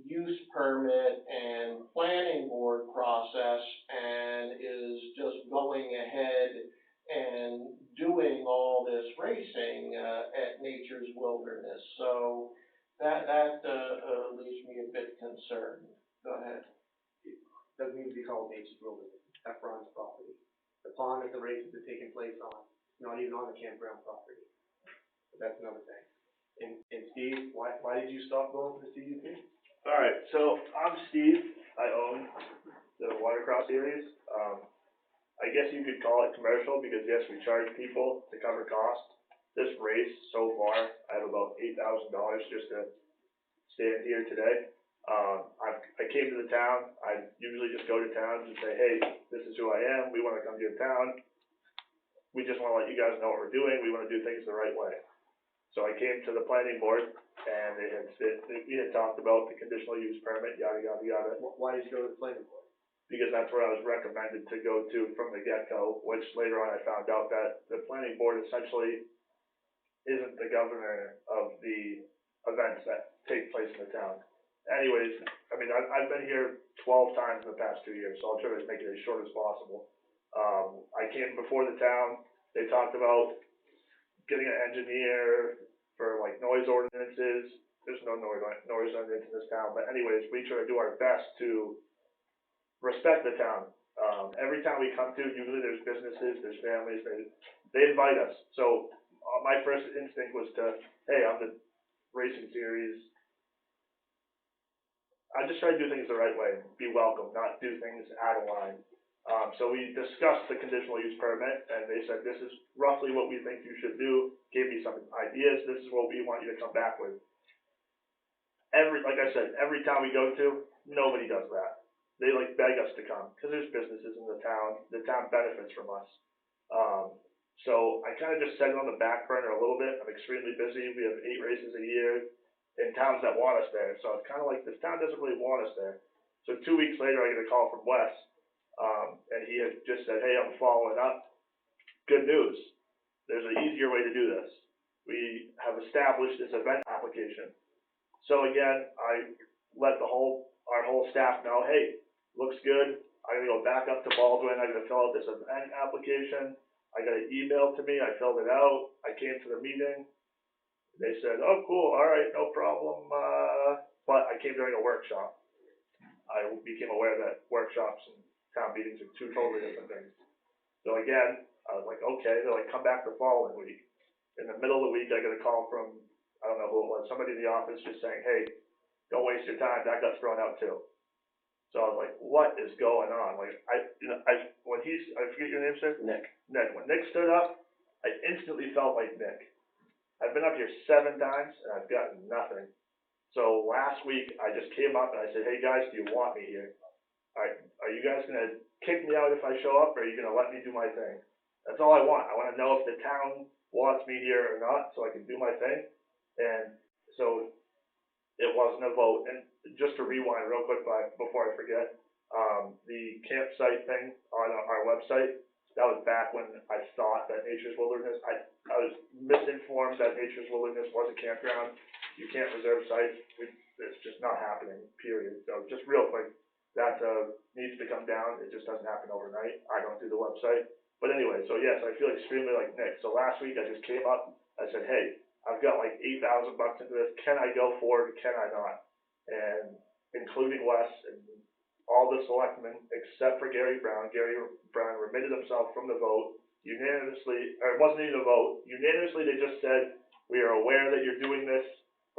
use permit and planning board process and is just going ahead and doing all this racing at Nature's Wilderness. So that leaves me a bit concerned. Go ahead. Doesn't need to be called Nature's Wilderness, that's Ron's property. The pond that the races are taking place on, not even on the campground property. But that's another thing. And Steve, why did you stop going for the CUP? Alright, so I'm Steve, I own the watercross series. I guess you could call it commercial because yes, we charge people to cover costs. This race so far, I have about $8,000 just to stand here today. I came to the town, I usually just go to towns and say, hey, this is who I am, we wanna come to your town. We just wanna let you guys know what we're doing, we wanna do things the right way. So I came to the planning board and we had talked about the conditional use permit, yada, yada, yada. Why did you go to the planning board? Because that's where I was recommended to go to from the get-go, which later on I found out that the planning board essentially isn't the governor of the events that take place in the town. Anyways, I mean, I've been here 12 times in the past 2 years, so I'll try to make it as short as possible. I came before the town, they talked about getting an engineer for like noise ordinances. There's no noise ordinance in this town, but anyways, we try to do our best to respect the town. Every town we come to, usually there's businesses, there's families, they invite us. So my first instinct was to, hey, I'm the racing series. I just try to do things the right way, be welcome, not do things out of line. So we discussed the conditional use permit, and they said, this is roughly what we think you should do, gave me some ideas, this is what we want you to come back with. Like I said, every town we go to, nobody does that. They like beg us to come, because there's businesses in the town benefits from us. So I kind of just set it on the back burner a little bit. I'm extremely busy, we have 8 races a year in towns that want us there, so it's kind of like this town doesn't really want us there. So 2 weeks later I get a call from Wes, and he had just said, hey, I'm following up. Good news, there's an easier way to do this. We have established this event application. So again, I let our whole staff know, hey, looks good, I'm gonna go back up to Baldwin, I'm gonna fill out this event application. I got it emailed to me, I filled it out, I came to the meeting. They said, oh, cool, all right, no problem, but I came during a workshop. I became aware that workshops and town meetings are 2 totally different things. So again, I was like, okay, they're like, come back the following week. In the middle of the week, I get a call from, I don't know who it was, somebody in the office just saying, hey, don't waste your time, that got thrown out too. So I was like, what is going on? Like, I forget your name, sir? Nick. When Nick stood up, I instantly felt like Nick. I've been up here 7 times and I've gotten nothing. So last week, I just came up and I said, hey guys, do you want me here? Are you guys gonna kick me out if I show up, or are you gonna let me do my thing? That's all I want. I wanna know if the town wants me here or not, so I can do my thing. And so it wasn't a vote. And just to rewind real quick before I forget, the campsite thing on our website, that was back when I thought that Nature's Wilderness, I was misinformed that Nature's Wilderness was a campground. You can't reserve sites. It's just not happening, period. So just real quick, that needs to come down. It just doesn't happen overnight. I don't do the website. But anyway, so yes, I feel extremely like Nick. So last week I just came up, I said, hey, I've got like $8,000 into this. Can I go forward? Can I not? And including Wes and all the selectmen, except for Gary Brown. Gary Brown remitted himself from the vote unanimously, or it wasn't even a vote. Unanimously, they just said, we are aware that you're doing this.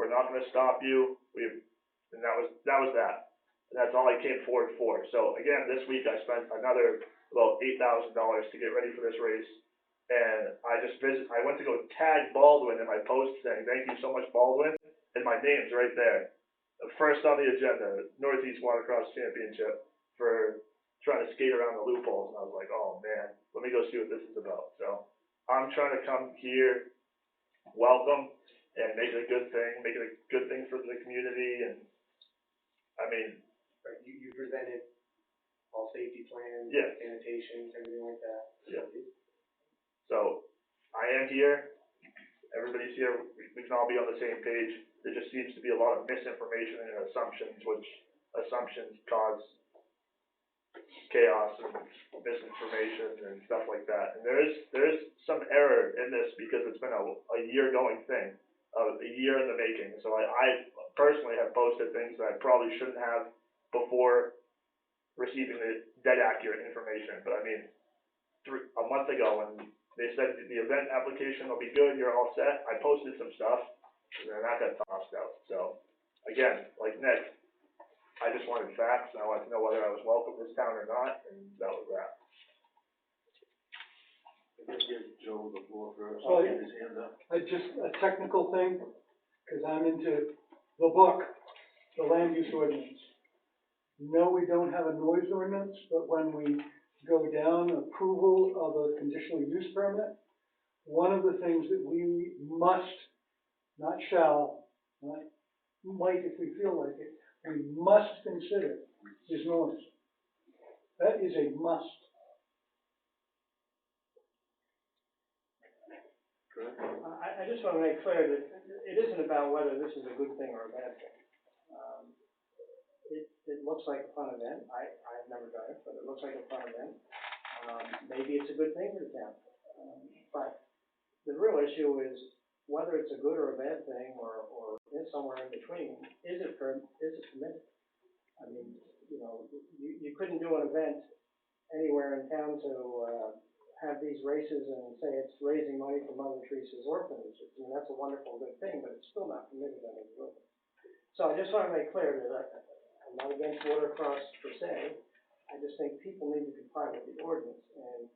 We're not going to stop you. And that was that. And that's all I came forward for. So again, this week I spent another about $8,000 to get ready for this race. And I went to go tag Baldwin in my post saying, thank you so much, Baldwin. And my name's right there. First on the agenda, Northeast Watercross Championship, for trying to skate around the loopholes. And I was like, oh man, let me go see what this is about. So I'm trying to come here, welcome, and make it a good thing, make it a good thing for the community. And I mean, You presented all safety plans, yeah, sanitations, everything like that. Yeah. So I am here. Everybody's here. We can all be on the same page. There just seems to be a lot of misinformation and assumptions, which assumptions cause chaos and misinformation and stuff like that. And there is some error in this because it's been a year going thing, a year in the making. So I personally have posted things that I probably shouldn't have before receiving the dead accurate information. But I mean, a month ago when they said the event application will be good, you're all set, I posted some stuff, and then that got tossed out. So, again, like Nick, I just wanted facts, and I wanted to know whether I was welcome this town or not, and that was that. I'm gonna give Joe the floor first. Oh, Get his hand up. Just a technical thing, because I'm into the book, the land use ordinance. No, we don't have a noise ordinance, but when we go down approval of a conditional use permit, one of the things that we must, not shall, not might if we feel like it, we must consider is noise. That is a must. I just want to make clear that it isn't about whether this is a good thing or a bad thing. It looks like a fun event. I've never done it, but it looks like a fun event. Maybe it's a good thing for the town. But the real issue is whether it's a good or a bad thing, or is somewhere in between. Is it permitted? I mean, you couldn't do an event anywhere in town to have these races and say it's raising money for Mother Teresa's orphanages. I mean, that's a wonderful, good thing, but it's still not permitted under the ordinance. So I just want to make clear that I'm not against watercross per se. I just think people need to comply with the ordinance, and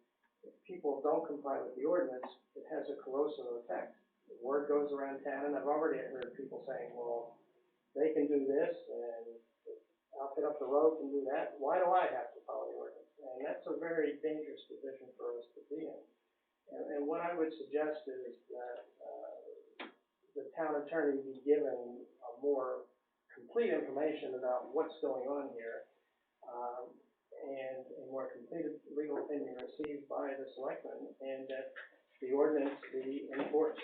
if people don't comply with the ordinance, it has a corrosive effect. The word goes around town, and I've already heard people saying, well, they can do this, and outfit up the road can do that. Why do I have to follow the ordinance? And that's a very dangerous position for us to be in. And what I would suggest is that the town attorney be given a more complete information about what's going on here, and a more complete legal opinion received by the selectmen, and that the ordinance be enforced.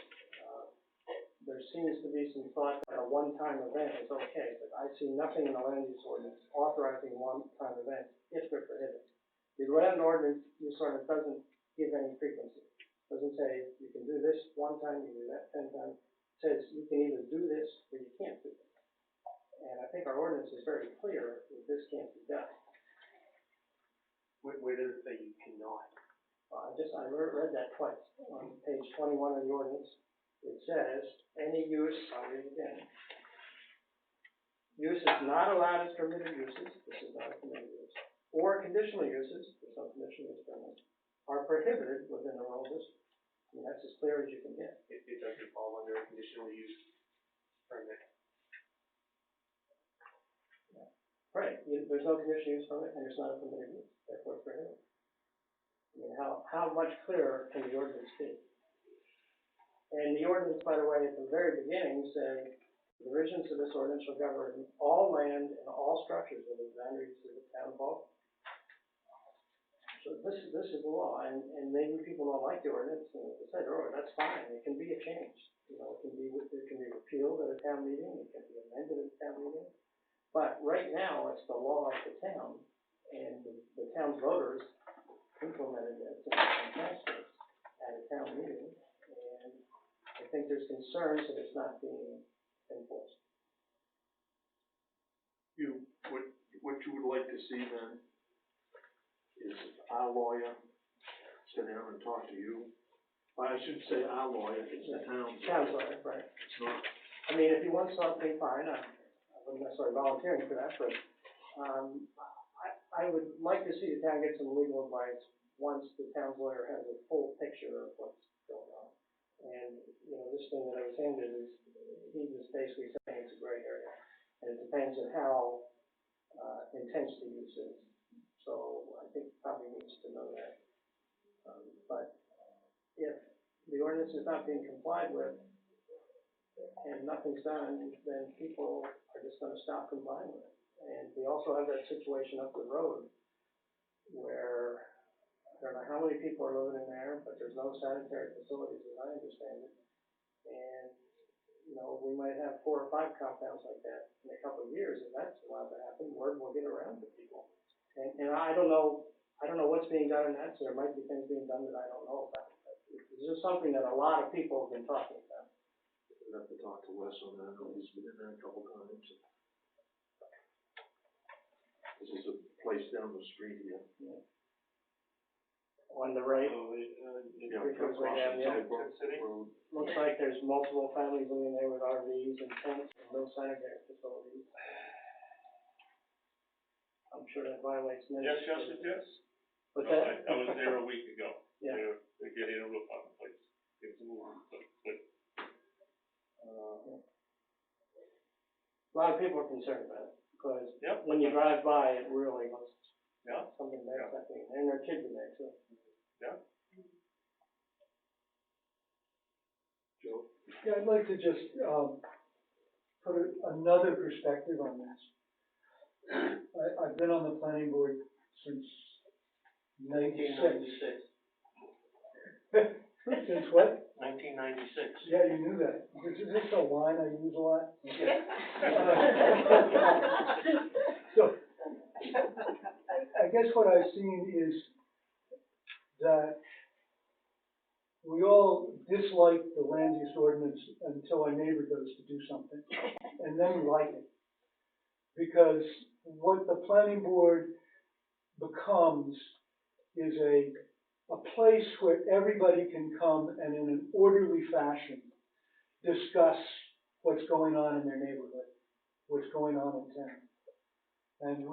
There seems to be some thought that a one-time event is okay, but I see nothing in the land use ordinance authorizing one-time events if they're prohibited. The land ordinance use ordinance doesn't give any frequency. It doesn't say you can do this one time, you do that 10 times. It says you can either do this or you can't do this. And I think our ordinance is very clear that this can't be done. Where does it say you cannot? I read that twice. On page 21 of the ordinance, it says, any use, I'll read it again. Use is not allowed as permitted uses, this is not a permitted use, or conditional uses, there's no conditional use permit, are prohibited within the rural district. I mean, that's as clear as you can get. It doesn't fall under a conditional use permit. Right, there's no conditional use permit, and it's not a permitted use, therefore it's prohibited. I mean, how much clearer can the ordinance be? And the ordinance, by the way, at the very beginning said, the provisions of this ordinance shall govern all land and all structures within the boundaries of the town of Baltimore. So this is the law, and maybe people don't like the ordinance, and they said, oh, that's fine, it can be a change. You know, it can be repealed at a town meeting, it can be amended at a town meeting. But right now, it's the law of the town, and the town's voters implemented it and passed it at a town meeting, and I think there's concerns that it's not being enforced. What you would like to see then is our lawyer sit down and talk to you. Well, I shouldn't say our lawyer, it's the town's. Town's lawyer, right. It's not. I mean, if you want something, fine, I wasn't necessarily volunteering for that, but, I would like to see the town get some legal advice once the town's lawyer has a full picture of what's going on. And, you know, this thing that I was handed is, he was basically saying it's a gray area, and it depends on how, intense the use is. So I think probably needs to know that. But if the ordinance is not being complied with, and nothing's done, then people are just gonna stop complying with it. And we also have that situation up the road where, I don't know how many people are living in there, but there's no sanitary facilities as I understand it. And, you know, we might have 4 or 5 compounds like that in a couple of years, and that's allowed to happen, word will get around to people. And I don't know what's being done in that, so there might be things being done that I don't know about. But it's just something that a lot of people have been talking about. We'd have to talk to Wes on that, he's been in there a couple times. This is a place down the street here. Yeah. On the right, Yeah, it goes way down, yeah. Looks like there's multiple families living there with RVs and tents and no sanitary facilities. I'm sure that violates many. Yes, yes. But No, that. I was there a week ago. Yeah. They're getting a roof on the place. It's a move, but, A lot of people are concerned about it, because Yep. when you drive by, it really looks Yeah. something bad's happening, and there are kids in there too. Joe? Yeah, I'd like to just, put another perspective on this. I've been on the planning board since 1996. Since what? 1996. Yeah, you knew that. Is this a line I use a lot? So, I guess what I've seen is that we all dislike the land use ordinance until our neighbor goes to do something, and then we like it. Because what the planning board becomes is a place where everybody can come and in an orderly fashion discuss what's going on in their neighborhood, what's going on in town. And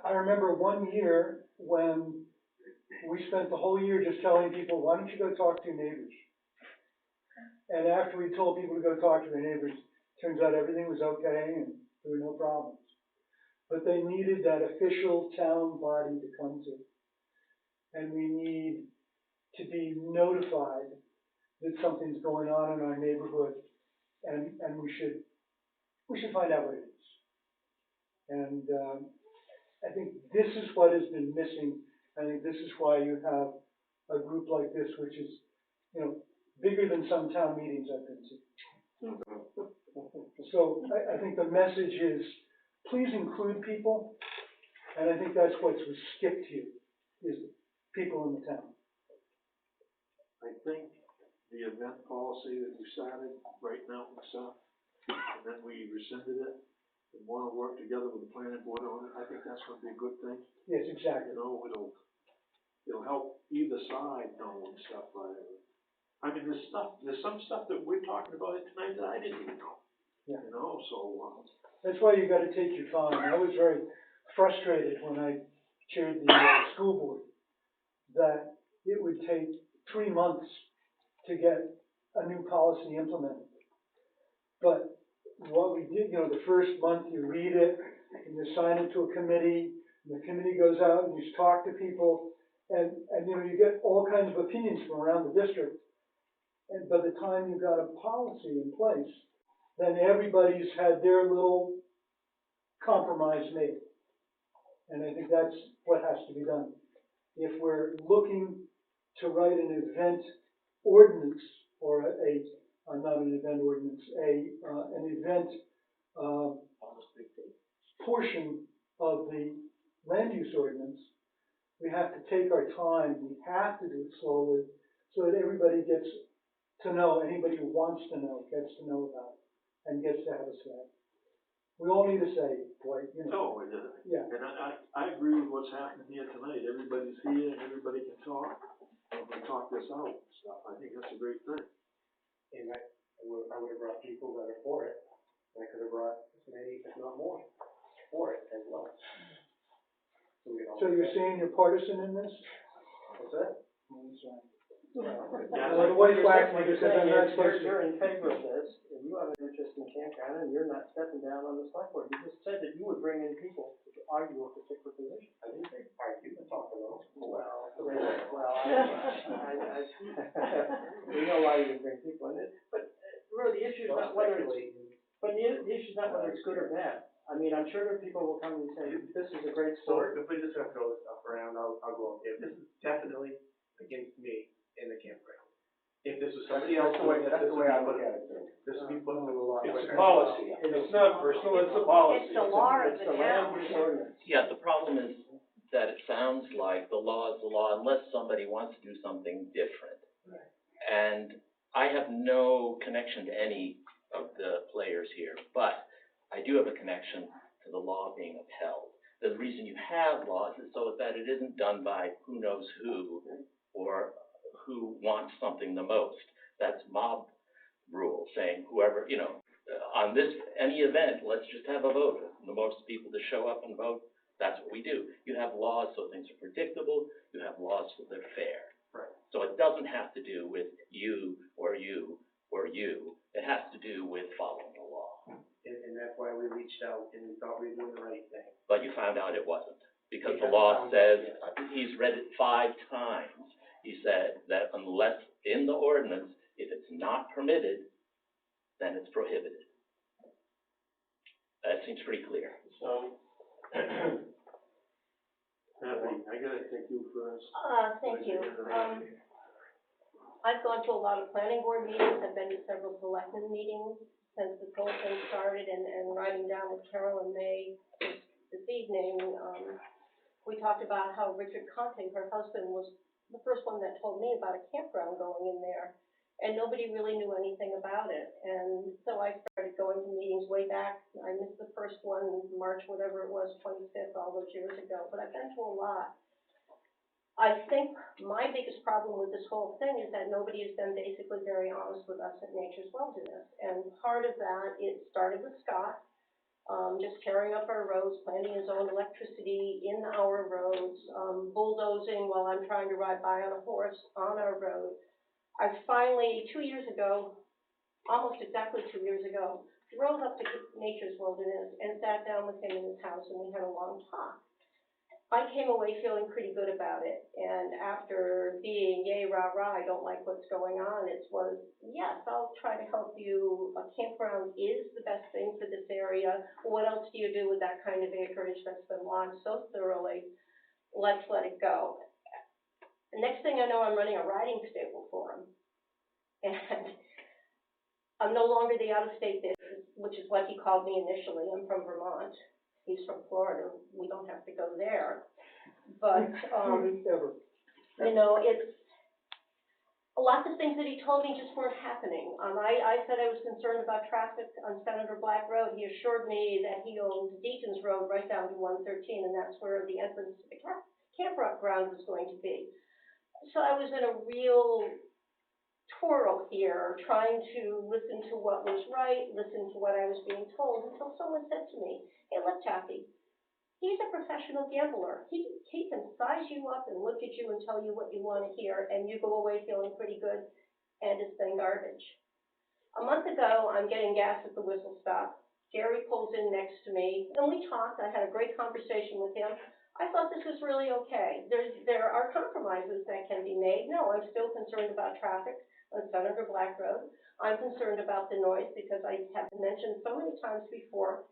I remember one year when we spent the whole year just telling people, why don't you go talk to your neighbors? And after we told people to go talk to their neighbors, turns out everything was okay and there were no problems. But they needed that official town body to come to. And we need to be notified that something's going on in our neighborhood, and we should find out what it is. And I think this is what has been missing. I think this is why you have a group like this, which is, you know, bigger than some town meetings I've been to. So I think the message is, please include people, and I think that's what's skipped here, is people in the town. I think the event policy that we started right now and stuff, and then we rescinded it, and wanna work together with the planning board on it, I think that's gonna be a good thing. Yes, exactly. You know, it'll help either side know and stuff, I mean, there's some stuff that we're talking about it tonight that I didn't even know. Yeah. You know, so, That's why you gotta take your time. I was very frustrated when I chaired the school board, that it would take 3 months to get a new policy implemented. But what we did, the first month you read it, and you assign it to a committee, and the committee goes out and you talk to people, and you get all kinds of opinions from around the district. And by the time you've got a policy in place, then everybody's had their little compromise made. And I think that's what has to be done. If we're looking to write an event ordinance, or not an event ordinance, an event, portion of the land use ordinance, we have to take our time, we have to do it slowly, so that everybody gets to know, anybody who wants to know, gets to know about it, and gets to have a say. We all need a say, boy, No, Yeah. and I agree with what's happening here tonight, everybody's here and everybody can talk, and we talk this out and stuff, I think that's a great thing. And I would have brought people that are for it, and I could have brought as many, if not more, for it as well. So you're saying you're partisan in this? What's that? Well, the white flag, because then that's supposed to. You're in favor of this, and you have an interest in campground, and you're not stepping down on the select board. You just said that you would bring in people to argue a particular position. I didn't say argue, I talked about. We know why you would bring people in it, but really, the issue's not whether it's, the issue's not whether it's good or bad. I mean, I'm sure there are people who will come and say, this is a great So sport. if we just have to throw this stuff around, I'll go, if this is definitely against me in the campground. If this was somebody else doing it, That's this the would way be I look put, at it, too. this would be put into a lot It's quicker. a policy, it's not personal, it's a policy. It's the law of It's the the land town. use ordinance. Yeah, the problem is that it sounds like the law is the law unless somebody wants to do something different. And I have no connection to any of the players here, but I do have a connection to the law being upheld. The reason you have laws is so that it isn't done by who knows who or who wants something the most. That's mob rule, saying whoever, on this, any event, let's just have a vote. The most people to show up and vote, that's what we do. You have laws so things are predictable, you have laws so they're fair. Right. So it doesn't have to do with you or you or you, it has to do with following the law. And that's why we reached out and we thought we were doing the right thing. But you found out it wasn't, because We the haven't law found says, out he's read it 5 times. He said that unless in the ordinance, if it's not permitted, then it's prohibited. That seems pretty clear. So, Happy, I gotta take you first. Thank you. I've gone to a lot of planning board meetings, I've been to several selectmen meetings since this whole thing started, and riding down with Carol and May this evening, we talked about how Richard Conte, her husband, was the first one that told me about a campground going in there, and nobody really knew anything about it. And so I started going to meetings way back. I missed the first one, March, whatever it was, 25th, all those years ago, but I've been to a lot. I think my biggest problem with this whole thing is that nobody has been basically very honest with us at Nature's Wilderness. And part of that, it started with Scott, just tearing up our roads, planting his own electricity in our roads, bulldozing while I'm trying to ride by on a horse on our road. I finally, 2 years ago, almost exactly 2 years ago, drove up to Nature's Wilderness and sat down with him in his house, and we had a long talk. I came away feeling pretty good about it, and after being yay, rah, rah, I don't like what's going on, it was, yes, I'll try to help you, a campground is the best thing for this area, what else do you do with that kind of acreage that's been logged so thoroughly, let's let it go. The next thing I know, I'm running a riding stable for him, and I'm no longer the out-of-state business, which is what he called me initially. I'm from Vermont. He's from Florida. We don't have to go there. But, it's lots of things that he told me just weren't happening. I said I was concerned about traffic on Senator Black Road. He assured me that he owned Deacon's Road right down to 113, and that's where the entrance to the campground was going to be. So I was in a real twirl here, trying to listen to what was right, listen to what I was being told, until someone said to me, hey, look, Taffy, He's a professional gambler. He can size you up and look at you and tell you what you wanna hear, and you go away feeling pretty good, and it's been garbage. A month ago, I'm getting gas at the Whistle Stop. Gary pulls in next to me, and we talked. I had a great conversation with him. I thought this was really okay. There are compromises that can be made. No, I'm still concerned about traffic on Senator Black Road. I'm concerned about the noise because I have mentioned so many times before,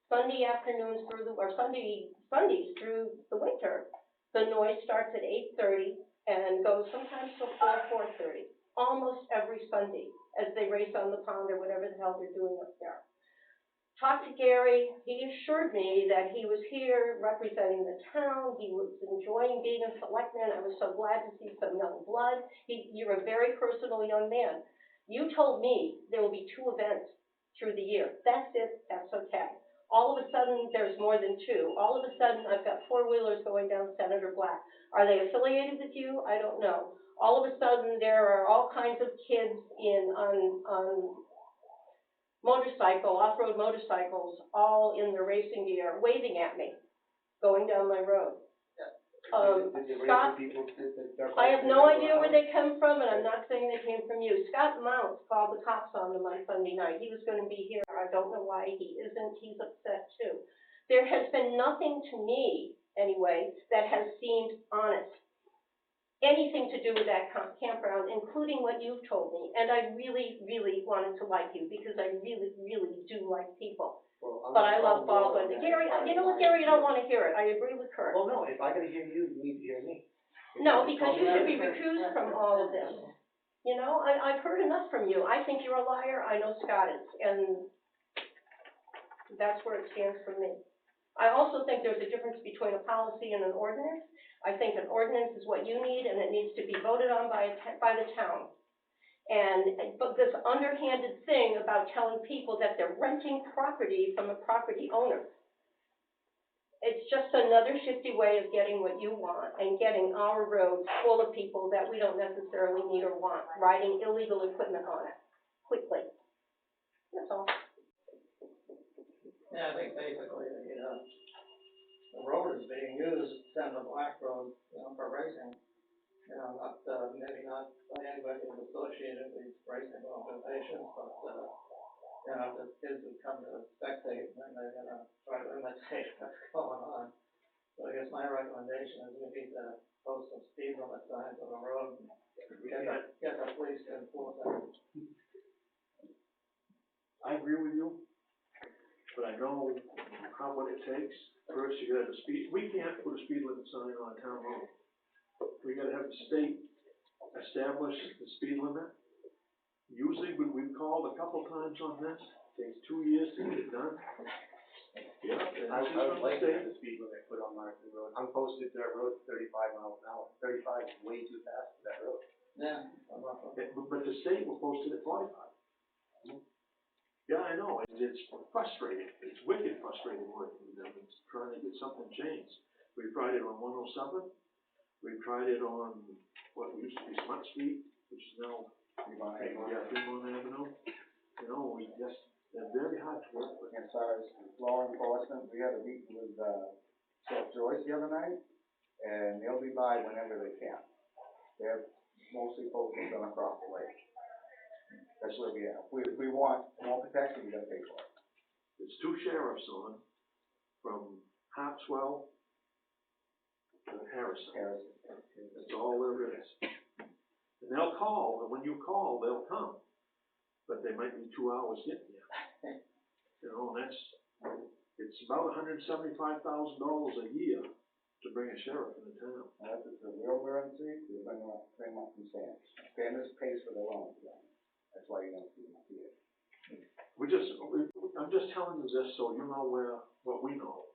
Sunday afternoons Sundays through the winter, the noise starts at 8:30 and goes sometimes till 4:30, almost every Sunday, as they race on the pond or whatever the hell they're doing up there. Talked to Gary. He assured me that he was here representing the town. He was enjoying being a selectman. I was so glad to see some young blood. You're a very personal young man. You told me there will be 2 events through the year. That's it. That's okay. All of a sudden, there's more than 2. All of a sudden, I've got 4-wheelers going down Senator Black. Are they affiliated with you? I don't know. All of a sudden, there are all kinds of kids on off-road motorcycles, all in their racing gear, waving at me, going down my road. Scott, I have no idea where they come from, and I'm not saying they came from you. Scott Mounts called the cops on them on Sunday night. He was gonna be here. I don't know why he isn't. He's upset too. There has been nothing to me, anyway, that has seemed honest. Anything to do with that campground, including what you've told me. And I really, really wanted to like you, because I really, really do like people. But I love Baldwin. Gary, you know what, Gary, you don't wanna hear it. I agree with Kurt. Well, no, if I gotta hear you, you need to hear me. No, because you should be recused from all of this. You know, I've heard enough from you. I think you're a liar. I know Scott is, and that's where it stands for me. I also think there's a difference between a policy and an ordinance. I think an ordinance is what you need, and it needs to be voted on by the town. But this underhanded thing about telling people that they're renting property from a property owner, it's just another shifty way of getting what you want and getting our roads full of people that we don't necessarily need or want, riding illegal equipment on it quickly. That's all. Yeah, I think basically, the road is being used, Senator Black Road, for racing. Maybe not by anybody who's associated with racing organizations, but, the kids who come to spectate, and they're gonna try to imitate what's going on. So I guess my recommendation is we need to post some speed limit signs on the road and get the police to enforce that. I agree with you, but I know what it takes. First, you gotta have we can't put a speed limit sign on a town road. We gotta have the state establish the speed limit. Usually, we've called a couple times on this, takes 2 years to get it done. Yeah, I would like to have the speed limit put on Marston Road. I'm posted that road 35 miles an hour. 35 is way too fast for that road. Yeah. But the state will post it at 45. Yeah, I know, it's frustrating, it's wicked frustrating working with them, it's trying to get something changed. We tried it on 107, we tried it on what used to be Smart Street, which is now Fremont Avenue. You know, they're very hard to work with. As far as law enforcement, we had a meeting with, Sheriff Joyce the other night, and they'll be by whenever they can. They're mostly focused on across the lake. That's where we are. If we want more protection, we gotta pay for it. There's 2 sheriffs on, from Harpswell to Harrison. That's all there is. And they'll call, and when you call, they'll come. But they might be 2 hours getting there. You know, and it's about $175,000 a year to bring a sheriff in the town. If it's a real emergency, we're gonna bring up some standards. Standards pays for their own. That's why you don't see them here. I'm just telling you this so you know what we know.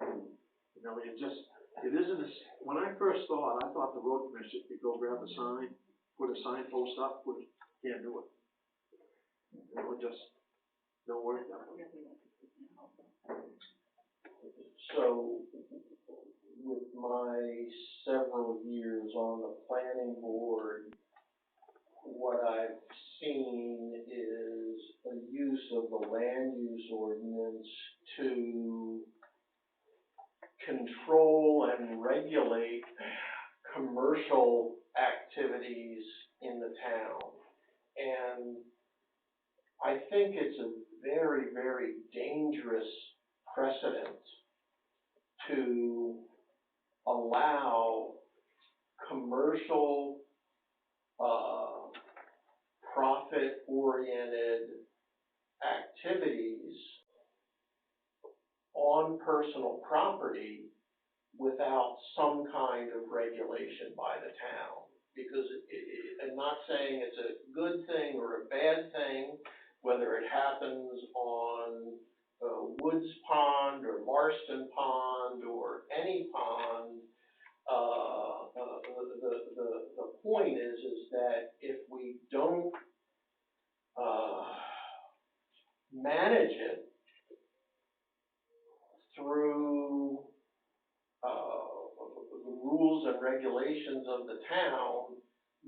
You know, it isn't, when I first thought, I thought the road commission could go grab a sign, put a signpost up, can't do it. You know, it just don't work that way. So, with my several years on the planning board, what I've seen is a use of the land use ordinance to control and regulate commercial activities in the town. And I think it's a very, very dangerous precedent to allow commercial, profit-oriented activities on personal property without some kind of regulation by the town. Because I'm not saying it's a good thing or a bad thing, whether it happens on Woods Pond or Marston Pond or any pond. The point is that if we don't manage it through the rules and regulations of the town,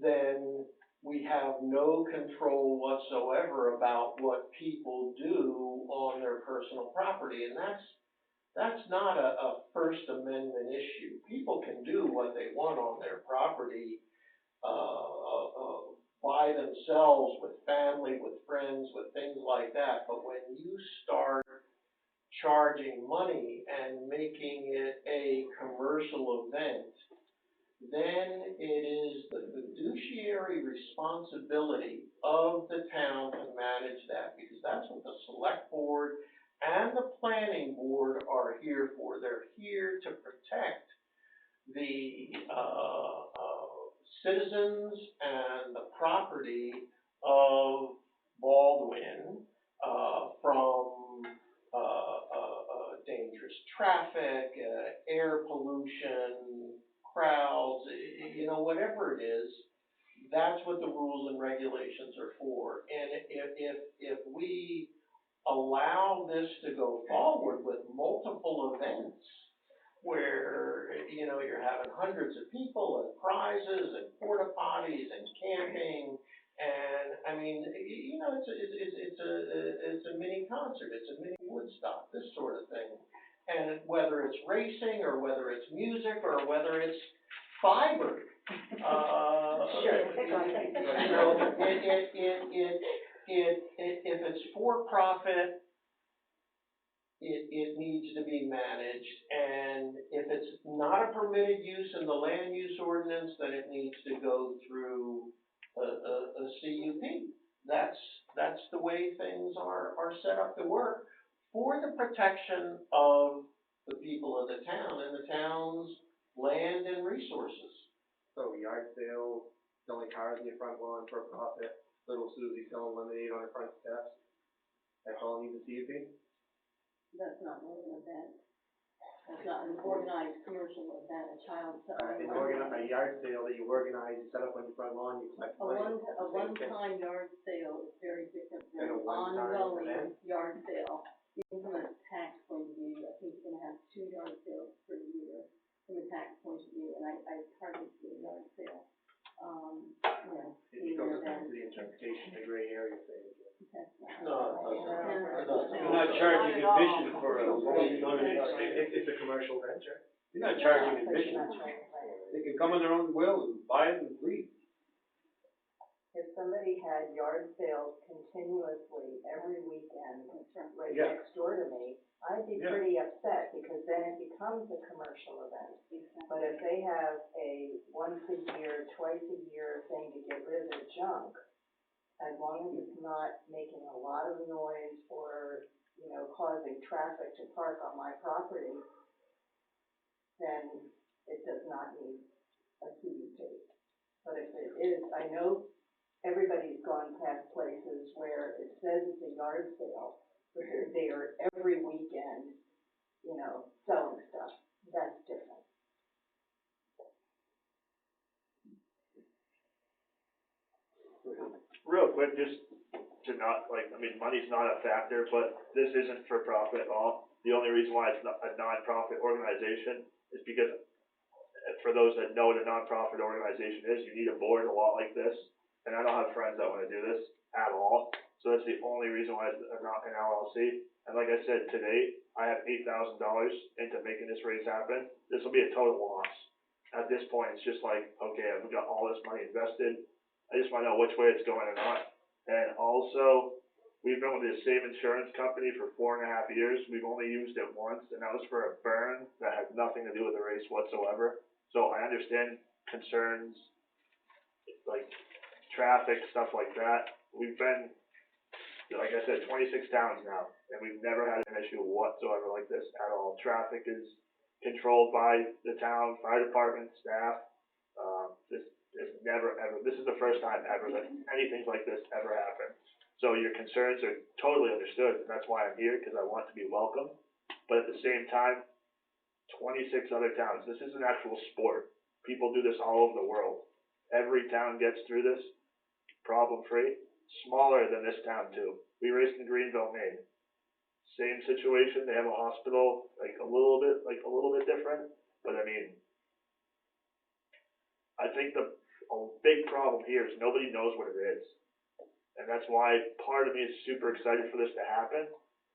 then we have no control whatsoever about what people do on their personal property. And that's not a First Amendment issue. People can do what they want on their property, by themselves, with family, with friends, with things like that. But when you start charging money and making it a commercial event, then it is the fiduciary responsibility of the town to manage that, because that's what the select board and the planning board are here for. They're here to protect the citizens and the property of Baldwin from dangerous traffic, air pollution, crowds, whatever it is. That's what the rules and regulations are for. And if we allow this to go forward with multiple events where, you're having hundreds of people and prizes and porta potties and camping, and I mean, it's a mini concert, it's a mini Woodstock, this sort of thing. And whether it's racing or whether it's music or whether it's fiber, if it's for profit, it needs to be managed, and if it's not a permitted use in the land use ordinance, then it needs to go through a CUP. That's the way things are set up to work for the protection of the people of the town and the town's land and resources. So yard sale, selling cars in your front lawn for profit, little Susie selling lemonade on her front steps, that's all needs a CUP? That's not an event. That's not an organized commercial event, a child selling. A yard sale that you organize, you set up on your front lawn, you collect money. A one-time yard sale is very different than And a an one-time ongoing event? yard sale. Even from a tax point of view, I think you're gonna have 2 yard sales per year from a tax point of view, and I hardly see a yard sale. It goes back to the interpretation, the gray area thing. No, You're not charging admission for a It's a commercial venture. You're not charging admission. They can come on their own will and buy it and leave. If somebody had yard sales continuously every weekend, right Yeah. next door to me, I'd be Yeah. pretty upset, because then it becomes a commercial event. But if they have a once a year, twice a year thing to get rid of their junk, as long as it's not making a lot of noise or, causing traffic to park on my property, then it does not need a CUP. But if it is, I know everybody's gone past places where it says it's a yard sale, but they're there every weekend, selling stuff. That's different. Real quick, just to not, money's not a factor, but this isn't for profit at all. The only reason why it's not a nonprofit organization is because, for those that know what a nonprofit organization is, you need a board a lot like this. And I don't have friends that wanna do this at all. So that's the only reason why it's not an LLC. And like I said, today, I have $8,000 into making this race happen. This will be a total loss. At this point, it's just like, okay, I've got all this money invested. I just want to know which way it's going or not. And also, we've been with the same insurance company for 4.5 years. We've only used it once, and that was for a burn that had nothing to do with the race whatsoever. So I understand concerns, like traffic, stuff like that. We've been, like I said, 26 towns now, and we've never had an issue whatsoever like this at all. Traffic is controlled by the town, fire department, staff. This never ever, this is the first time ever that anything like this ever happened. So your concerns are totally understood, and that's why I'm here, because I want to be welcome. But at the same time, 26 other towns, this is an actual sport. People do this all over the world. Every town gets through this problem-free. Smaller than this town too. We raced in Greenville, Maine. Same situation. They have a hospital, like a little bit different. But I mean, I think a big problem here is nobody knows what it is, and that's why part of me is super excited for this to happen.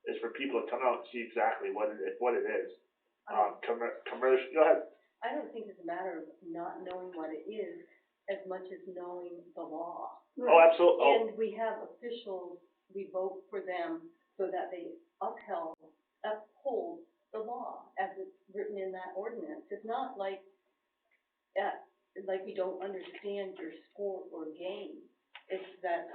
Is for people to come out and see exactly what it is. Commercial. Go ahead. I don't think it's a matter of not knowing what it is as much as knowing the law. Oh, absolutely. And we have officials, we vote for them so that they uphold the law as it's written in that ordinance. It's not like we don't understand your sport or game. It's that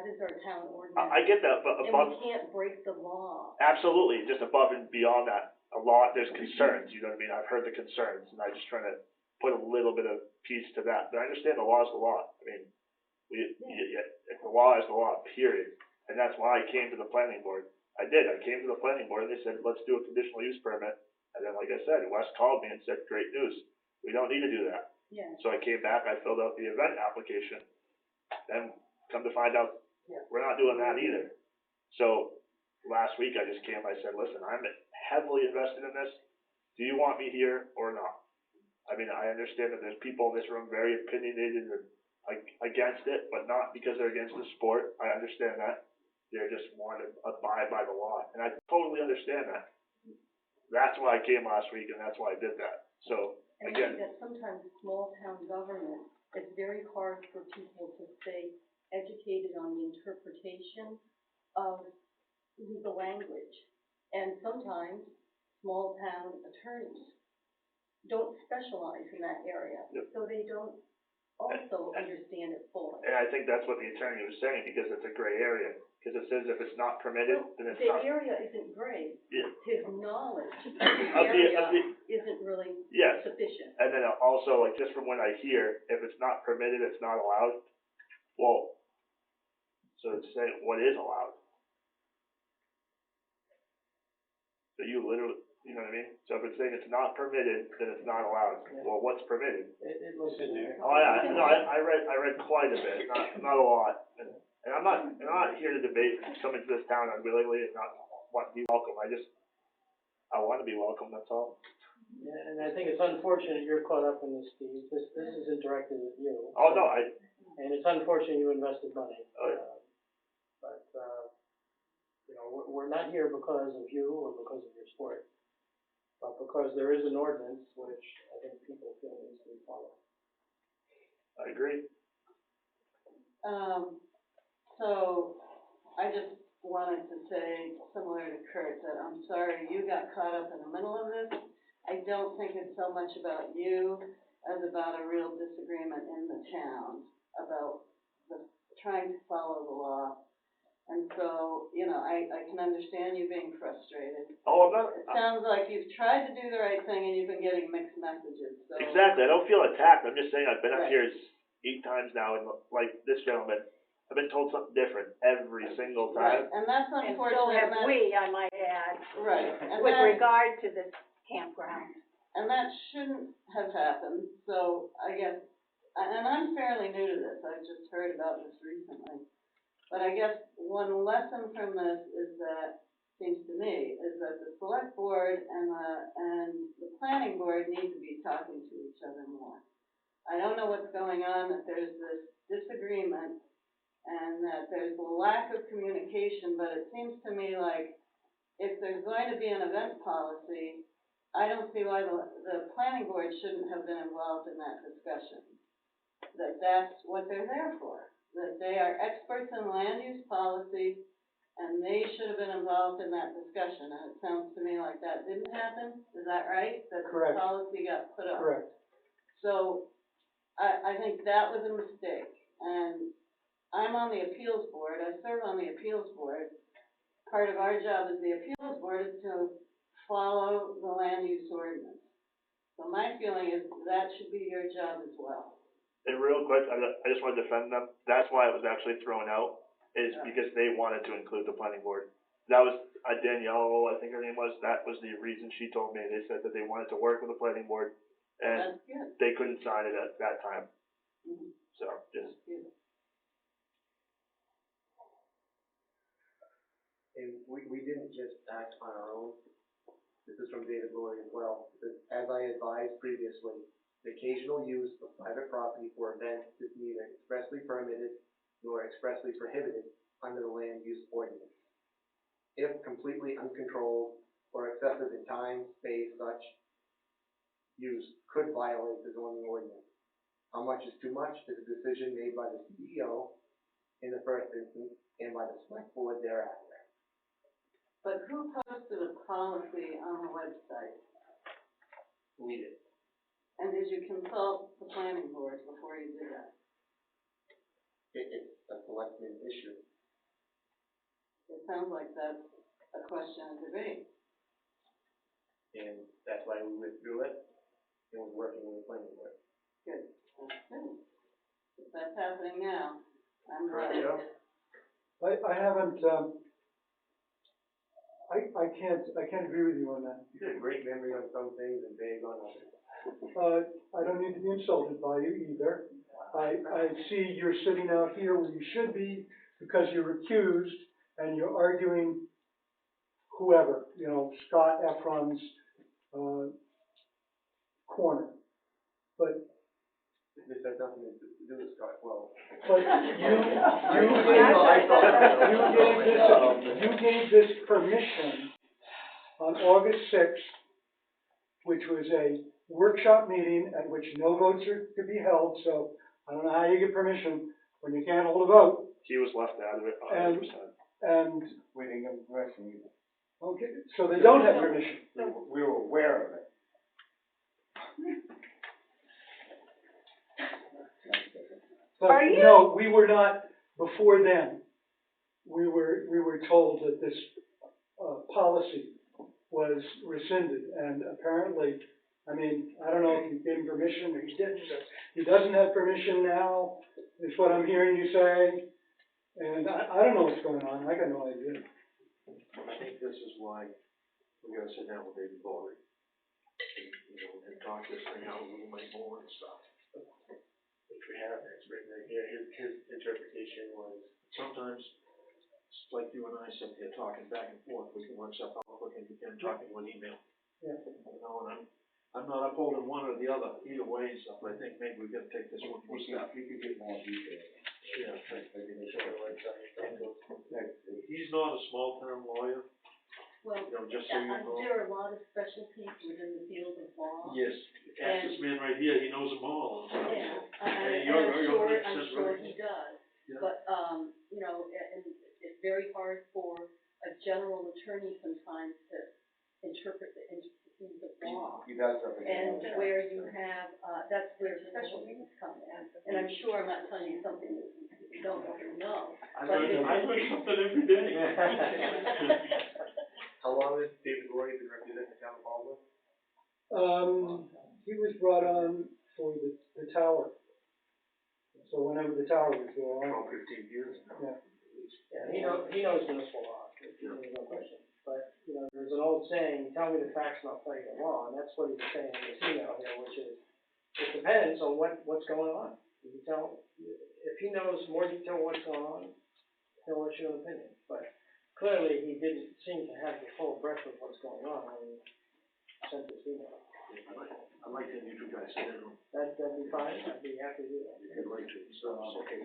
is our town ordinance. I get that, but and we can't break the law. Absolutely, just above and beyond that, there's concerns, you know what I mean? I've heard the concerns, and I'm just trying to put a little bit of piece to that. But I understand the law is the law. I mean, if the law is the law, period. And that's why I came to the planning board. I came to the planning board, and they said, let's do a conditional use permit. And then, like I said, Wes called me and said, great news. We don't need to do that. Yeah. So I came back, I filled out the event application. Then come to find out, we're not doing that either. So last week I just came, I said, listen, I'm heavily invested in this. Do you want me here or not? I mean, I understand that there's people in this room very opinionated and against it, but not because they're against the sport. I understand that. They just want to abide by the law. And I totally understand that. That's why I came last week, and that's why I did that. So, and again. I think that sometimes small town government, it's very hard for people to stay educated on the interpretation of legal language. And sometimes small town attorneys don't specialize in that area, so they don't also understand it fully. And I think that's what the attorney was saying, because it's a gray area. Because it says if it's not permitted, then it's not. The area isn't gray. Yeah. His knowledge of the area isn't really sufficient. And then also, like, just from what I hear, if it's not permitted, it's not allowed. Well, so it's saying what is allowed. So you literally, you know what I mean? So if it's saying it's not permitted, then it's not allowed. Well, what's permitted? It looks in there. Oh yeah, no, I read quite a bit, not a lot. And I'm not here to debate coming to this town unwillingly and not want to be welcome. I want to be welcome, that's all. Yeah, and I think it's unfortunate you're caught up in this, Steve. This isn't directed at you. Oh, no, And it's unfortunate you invested money. Oh, yeah. But, you know, we're not here because of you or because of your sport, but because there is an ordinance which I think people feel needs to be followed. I agree. So, I just wanted to say, similar to Kurt, that I'm sorry you got caught up in the middle of this. I don't think it's so much about you as about a real disagreement in the town about trying to follow the law. And so, you know, I can understand you being frustrated. Oh, I'm not. It sounds like you've tried to do the right thing and you've been getting mixed messages, so. Exactly, I don't feel attacked. I'm just saying I've been up here 8 times now, and like this gentleman, I've been told something different every single time. Right, and that's unfortunate. And so have we, I might add. Right. And with regard to the campground. And that shouldn't have happened, so I guess, and I'm fairly new to this, I've just heard about this recently. But I guess one lesson from this is that, seems to me, is that the select board and the planning board need to be talking to each other more. I don't know what's going on, that there's this disagreement and that there's a lack of communication, but it seems to me like if there's going to be an event policy, I don't see why the planning board shouldn't have been involved in that discussion. That's what they're there for, that they are experts in land use policy, and they should have been involved in that discussion, and it sounds to me like that didn't happen, is that right? That the Correct. policy got put up? Correct. So, I think that was a mistake, and I'm on the appeals board, I serve on the appeals board. Part of our job as the appeals board is to follow the land use ordinance. So my feeling is that should be your job as well. And real quick, I just want to defend them. That's why it was actually thrown out, is because they wanted to include the planning board. That was Danielle, I think her name was, that was the reason she told me. They said that they wanted to work with the planning board, and That's good. they couldn't sign it at that time. Mhm. So, just, That's good. And we didn't just act on our own. This is from David Lori as well. It says, as I advised previously, the occasional use of private property for events is neither expressly permitted nor expressly prohibited under the land use ordinance. If completely uncontrolled or excessive in time, space, such use could violate the zoning ordinance. How much is too much is a decision made by the CEO in the first instance and by the select board thereafter. But who posted a policy on the website? We did. And did you consult the planning board before you did that? It's a selectman issue. It sounds like that's a question of debate. And that's why we withdrew it and was working with the planning board. Good, that's good. If that's happening now, I'm correct, glad. Joe? I haven't, I can't agree with you on that. You got a great memory on some things and vague on others. I don't need to be insulted by you either. I see you're sitting out here where you should be because you're accused and you're arguing whoever, Scott Efron's, corner. But This has nothing to do with Scott Well. But you gave this permission on August 6th, which was a workshop meeting at which no votes are to be held, so I don't know how you get permission when you can't hold a vote. he was left out of it, And 100%. And, We didn't give them permission either. okay, so they don't have permission. We were aware of it. But Are you- no, we were not, before then, we were told that this, policy was rescinded, and apparently, I mean, I don't know if you gave him permission or he didn't, but he doesn't have permission now, is what I'm hearing you say, and I don't know what's going on, I got no idea. I think this is why we gotta sit down with David Bory, and talk this thing out a little bit more and stuff. Which we have, it's written right here, his interpretation was. Sometimes, it's like you and I sit here talking back and forth, we can work stuff out quick and you can talking with email. Yeah. And I'm not upholding one or the other, either way and stuff, but I think maybe we gotta take this one more step. We could get more detail. Yeah. Maybe they show the website. He's not a small town lawyer, Well, just so you know. there are a lot of specialties within the field of law. Yes, ask this man right here, he knows them all. Yeah, And and you're I'm 100% sure right. he does. Yeah. But, and it's very hard for a general attorney sometimes to interpret the intricacies of law. He does represent. And where you have, that's where specialties come in. And I'm sure I'm not telling you something that you don't already know. I learn something every day. How long has David Roy been representing the town of Baldwin? He was brought on for the tower. So whenever the tower was going on. 15 years now. Yeah. Yeah, he knows municipal law, there's no question. But, there's an old saying, tell me the facts and I'll tell you the law, and that's what he's saying in this email here, which is, it depends on what's going on. If he knows more detail what's going on, he'll issue an opinion. But clearly, he didn't seem to have the full breadth of what's going on when he sent this email. I'd like to have you two guys sit down. That'd be fine, I'd be happy to do that. If you'd like to. So, okay.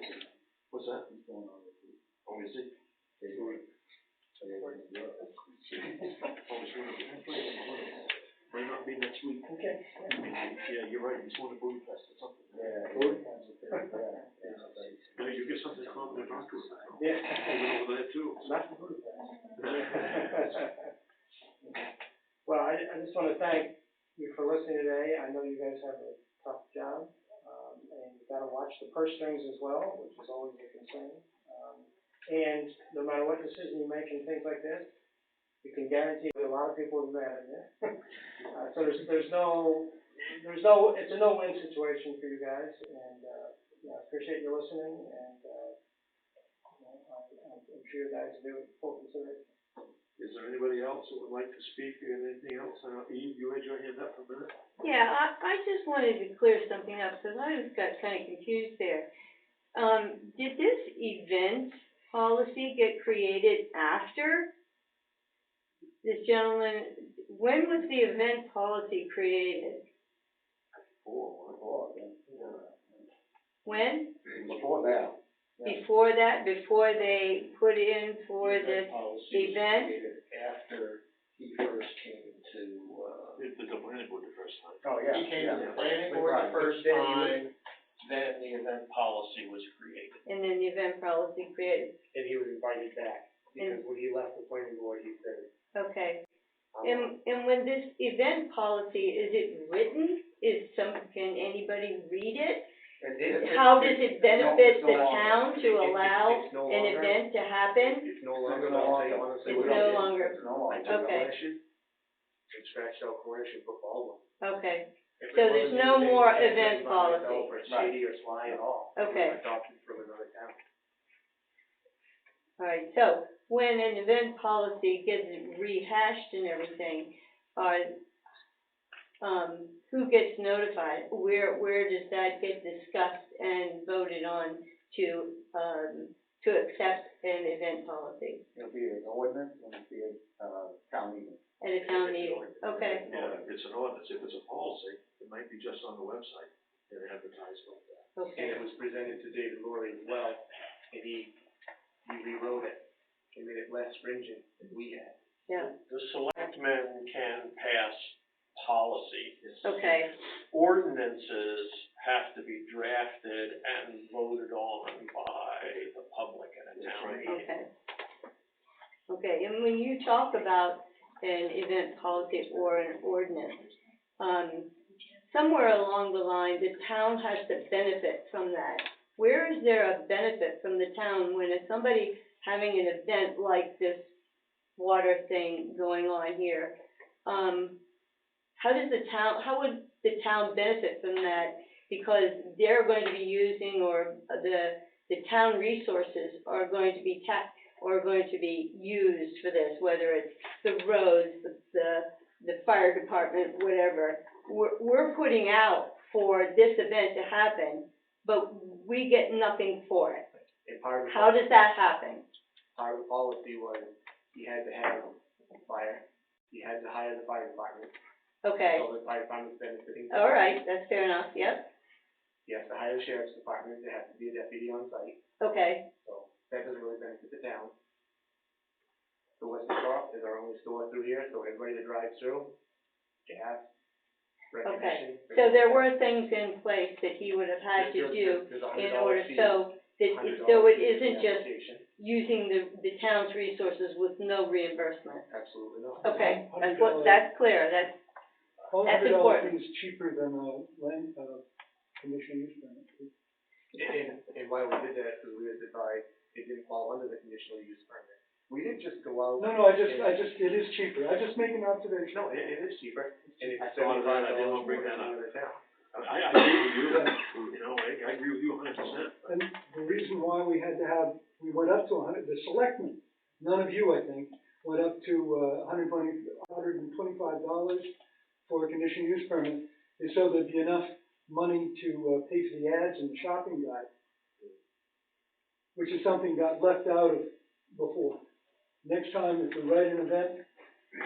What's that? He's going on this week. Oh, is it? They do it. So they're going to do it. Oh, he's going to, might not be next week. Okay. Yeah, you're right, he's going to Budapest or something. Yeah. You get something common to talk to about. Yeah. Even over there too. Not the Budapest. Well, I just wanna thank you for listening today. I know you guys have a tough job, and you gotta watch the purse strings as well, which is always a concern. And no matter what decision you make and things like this, you can guarantee that a lot of people will be mad at you. So there's no, it's a no-win situation for you guys, and, I appreciate you listening, and, I'm sure you guys do it full consideration. Is there anybody else who would like to speak or anything else? Eve, you had your hand up for a minute? Yeah, I just wanted to clear something up, because I got kind of confused there. Did this event policy get created after this gentleman, when was the event policy created? Before, When? Before that. Before that, before they put in for this Policy was event? created after he first came to, The planning board the first time. Oh, yeah. he came to the yeah. planning board Right. the first Then he time, then the event policy was created. And then the event policy created, And he was invited back, because when he left the planning board, he said, okay. And when this event policy, is it written? Can anybody read it? How does it benefit the town to allow it's no an longer- event to happen? It's no longer, I'll say honestly. It's what no it is. longer, It's no longer. I took Okay. ownership and scratched out ownership of all of them. okay, If it So there's wasn't no anything more that I event did by myself policy. Or shady or sly at all. It was Okay. adopted from another town. alright, so when an event policy gets rehashed and everything, who gets notified? Where does that get discussed and voted on to accept an event policy? It'll be an ordinance, and it'll be a, town meeting. At a town meeting, okay, Yeah, if it's an ordinance, if it's a policy, it might be just on the website and advertised like that. And okay, it was presented to David Laurie as well, and he rewrote it and made it less stringent than we had. yeah, The selectmen can pass policy. okay, Ordinances have to be drafted and voted on by the public in a town meeting. okay. Okay, and when you talk about an event policy or an ordinance, somewhere along the line, the town has to benefit from that. Where is there a benefit from the town when it's somebody having an event like this water thing going on here? How would the town benefit from that? Because they're going to be using, or the town resources are going to be used for this, whether it's the roads, the fire department, whatever. We're putting out for this event to happen, but we get nothing for it. And part of the How does that happen? part of the policy was he had to have fire, he had to hire the fire department. Okay, So the fire department's benefiting. all right, that's fair enough, yep, He has to hire the sheriff's department, there has to be a deputy on site, okay, so that doesn't really benefit the town. The Western Stop is our only store through here, so everybody that drives through, gas, recognition. so there were things in place that he would have had to do There's in $100 order, fee, so it $100 fee isn't for the just application. using the town's resources with no reimbursement. Absolutely not. Okay, that's clear, that's $100 important. is cheaper than a land, conditional use permit. And why we did that, because we had to buy, it didn't fall under the conditional use permit. We didn't just go out. No, it is cheaper, I just make an observation. No, it is cheaper, and it's I thought of that, I didn't $75 wanna bring more that than up. the other town. I agree with you, I agree with you 100%. And the reason why we went up to 100, the selectmen, none of you, I think, went up to $125 for a conditional use permit, is so there'd be enough money to pay for the ads and the shopping guide, which is something got left out of before. Next time, if we write an event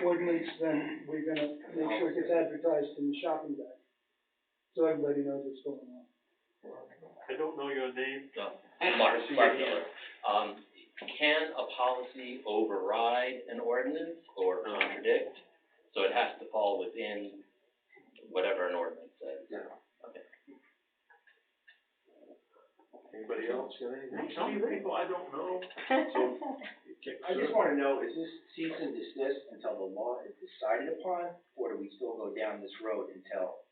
ordinance, then we're gonna make sure it gets advertised in the shopping guide, so everybody knows what's going on. I don't know your name. Mark Miller. Can a policy override an ordinance or contradict? So it has to fall within whatever an ordinance says? Yeah. Okay. Anybody else got anything? Some people I don't know, so. I just wanna know, is this cease and desist until the law is decided upon, or do we still go down this road until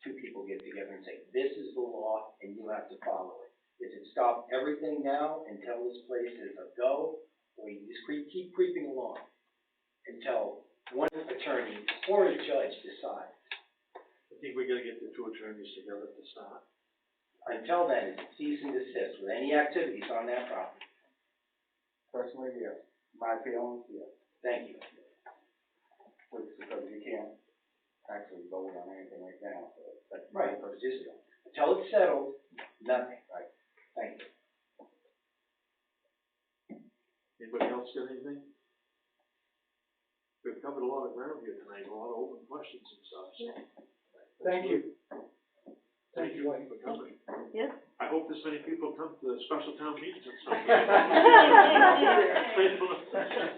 two people get together and say, this is the law and you have to follow it? Is it stop everything now until this place is a go, or you just keep creeping along until one attorney or a judge decides? I think we gotta get the two attorneys together to start. Until then, is it cease and desist with any activities on that property? Personally, yes. My feelings, yes. Thank you. Which is because you can't actually vote on anything right now, so that's. Right, but it's just, until it's settled, nothing, right? Thank you. Anybody else got anything? We've covered a lot of ground here tonight, a lot of open questions and stuff, so. Thank you. Thank you for coming. Yes. I hope this many people come to the special town meetings and stuff. Is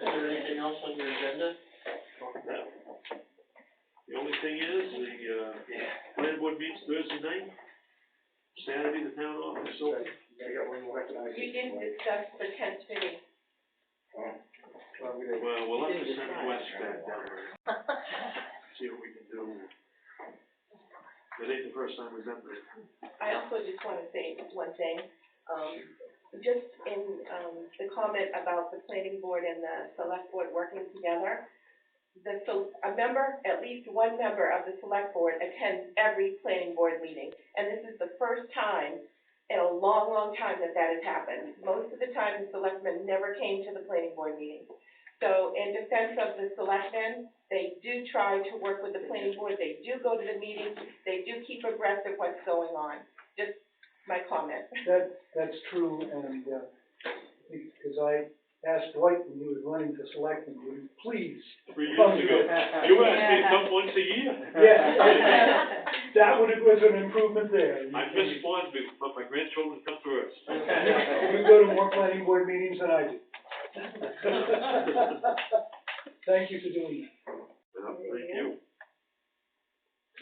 there anything else on your agenda? No. The only thing is, the, planning board meets Thursday night, Saturday, the town office open. You didn't discuss the tent city. Well, we'll have to send Wes back down there, see what we can do. It ain't the first time we've done this. I also just wanna say one thing, just in, the comment about the planning board and the select board working together. At least one member of the select board attends every planning board meeting, and this is the first time in a long, long time that has happened. Most of the time, the selectmen never came to the planning board meeting. So in defense of the selectmen, they do try to work with the planning board, they do go to the meetings, they do keep abreast of what's going on. Just my comment. That's true, and, because I asked Dwight when he was running for selectman, would he please come to it? You asked me to come once a year. Yeah, that was an improvement there. I miss Swansby, but my grandchildren come first. You go to more planning board meetings than I do. Thank you for doing that. Thank you.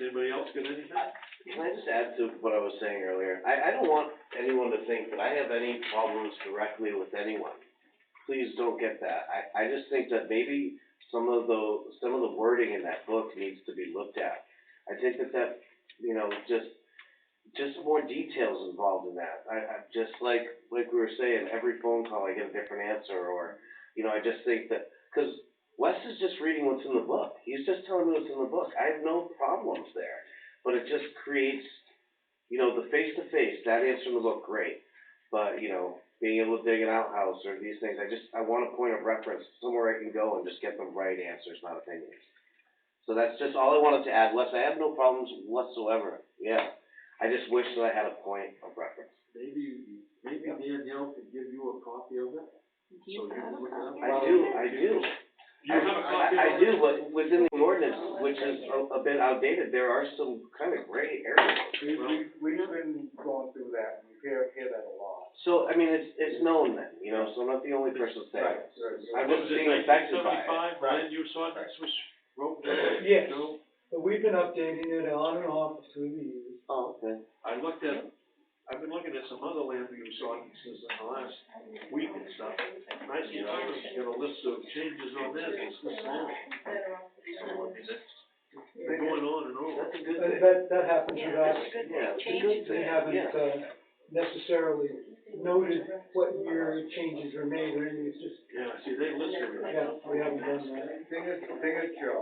Anybody else got anything? Can I just add to what I was saying earlier? I don't want anyone to think that I have any problems directly with anyone. Please don't get that. I just think that maybe some of the wording in that book needs to be looked at. I think that just more details involved in that. I just like we were saying, every phone call I get a different answer, or, I just think that, because Wes is just reading what's in the book. He's just telling me what's in the book. I have no problems there. But it just creates, the face-to-face, that answer in the book, great. But, being able to dig an outhouse or these things, I want a point of reference, somewhere I can go and just get the right answers, not opinions. So that's just all I wanted to add. Les, I have no problems whatsoever. Yeah. I just wish that I had a point of reference. Maybe Danielle could give you a copy of it, so you can look it up. I do. You have a copy of it? I do, but within the ordinance, which is a bit outdated, there are some kind of gray areas. We've been going through that, and we hear that a lot. So, it's known then, so I'm not the only person saying this. I'm What just was it, being affected by it. 1975, land use ordinance was wrote down? Yes. No? But we've been updating it on and off through the years. Oh, okay. I've been looking at some other land use ordinances in the last week and stuff. I see Congress got a list of changes on this, it's this now. So, they're going on and on. That's a good thing. That happens with us. Yeah, it's a good We thing. haven't, necessarily noted what year changes are made or anything, it's just, Yeah, see, they list everything. yeah, we haven't done that. The thing is, Joe,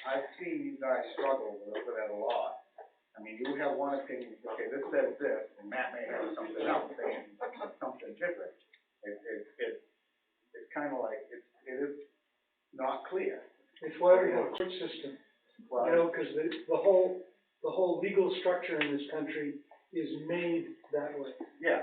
I've seen you guys struggle with that a lot. I mean, you have one opinion, okay, this says this, and Matt may have something else saying something different. It's kind of like, it is not clear. It's why we have a court system, because the whole legal structure in this country is made that way. Yeah.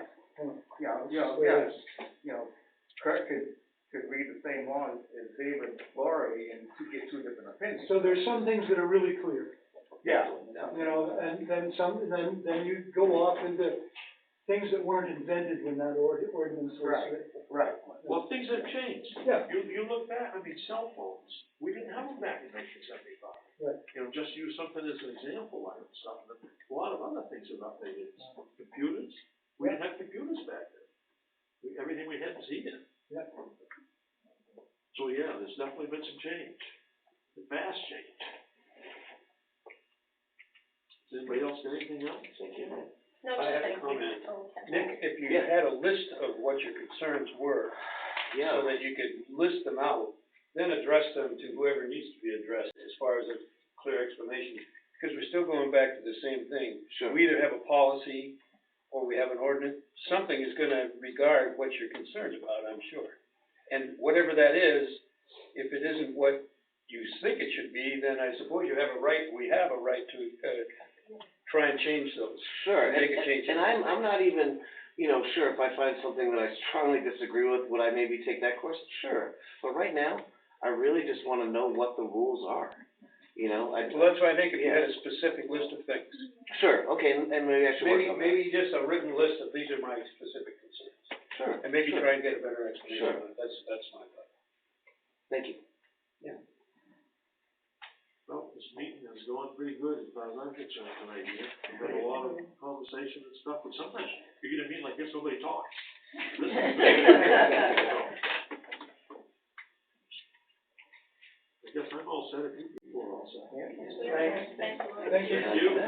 Kurt could read the same law as David Laurie and get two different opinions. So there's some things that are really clear. Yeah. you know, and then you go off into things that weren't invented when that ordinance was. Right. Well, things have changed. Yeah. You look back, I mean, cell phones, we didn't have them back in 1975. Right. You know, just use something as an example, like something, a lot of other things have updated. Computers, we didn't have computers back then. Everything we had was here. Yeah. So, yeah, there's definitely been some change, a vast change. Does anybody else got anything else? Thank you. No, I have a thank you. comment. Oh, okay. Nick, if you had a list of what your concerns were, so that you could list them out, then address them to whoever needs to be addressed as far as a clear explanation, because we're still going back to the same thing. Sure. We either have a policy or we have an ordinance, something is gonna regard what you're concerned about, I'm sure. And whatever that is, if it isn't what you think it should be, then I suppose you have a right, we have a right to, try and change those. Sure, Make a change. and I'm not even, sure, if I find something that I strongly disagree with, would I maybe take that course? Sure, but right now, I really just wanna know what the rules are, Well, that's why I think if you had a specific list of things. Sure, okay, and maybe I should work on that. Maybe just a written list of these are my specific concerns. Sure. And maybe sure. try and get a better explanation Sure. on it, that's my thought. Thank you. Well, this meeting is going pretty good as far as I'm concerned tonight, yeah. We've had a lot of conversation and stuff, but sometimes you get a meeting like this, nobody talks. This is good. I guess I'm all set, if you people are all set. Thank you. Thank you.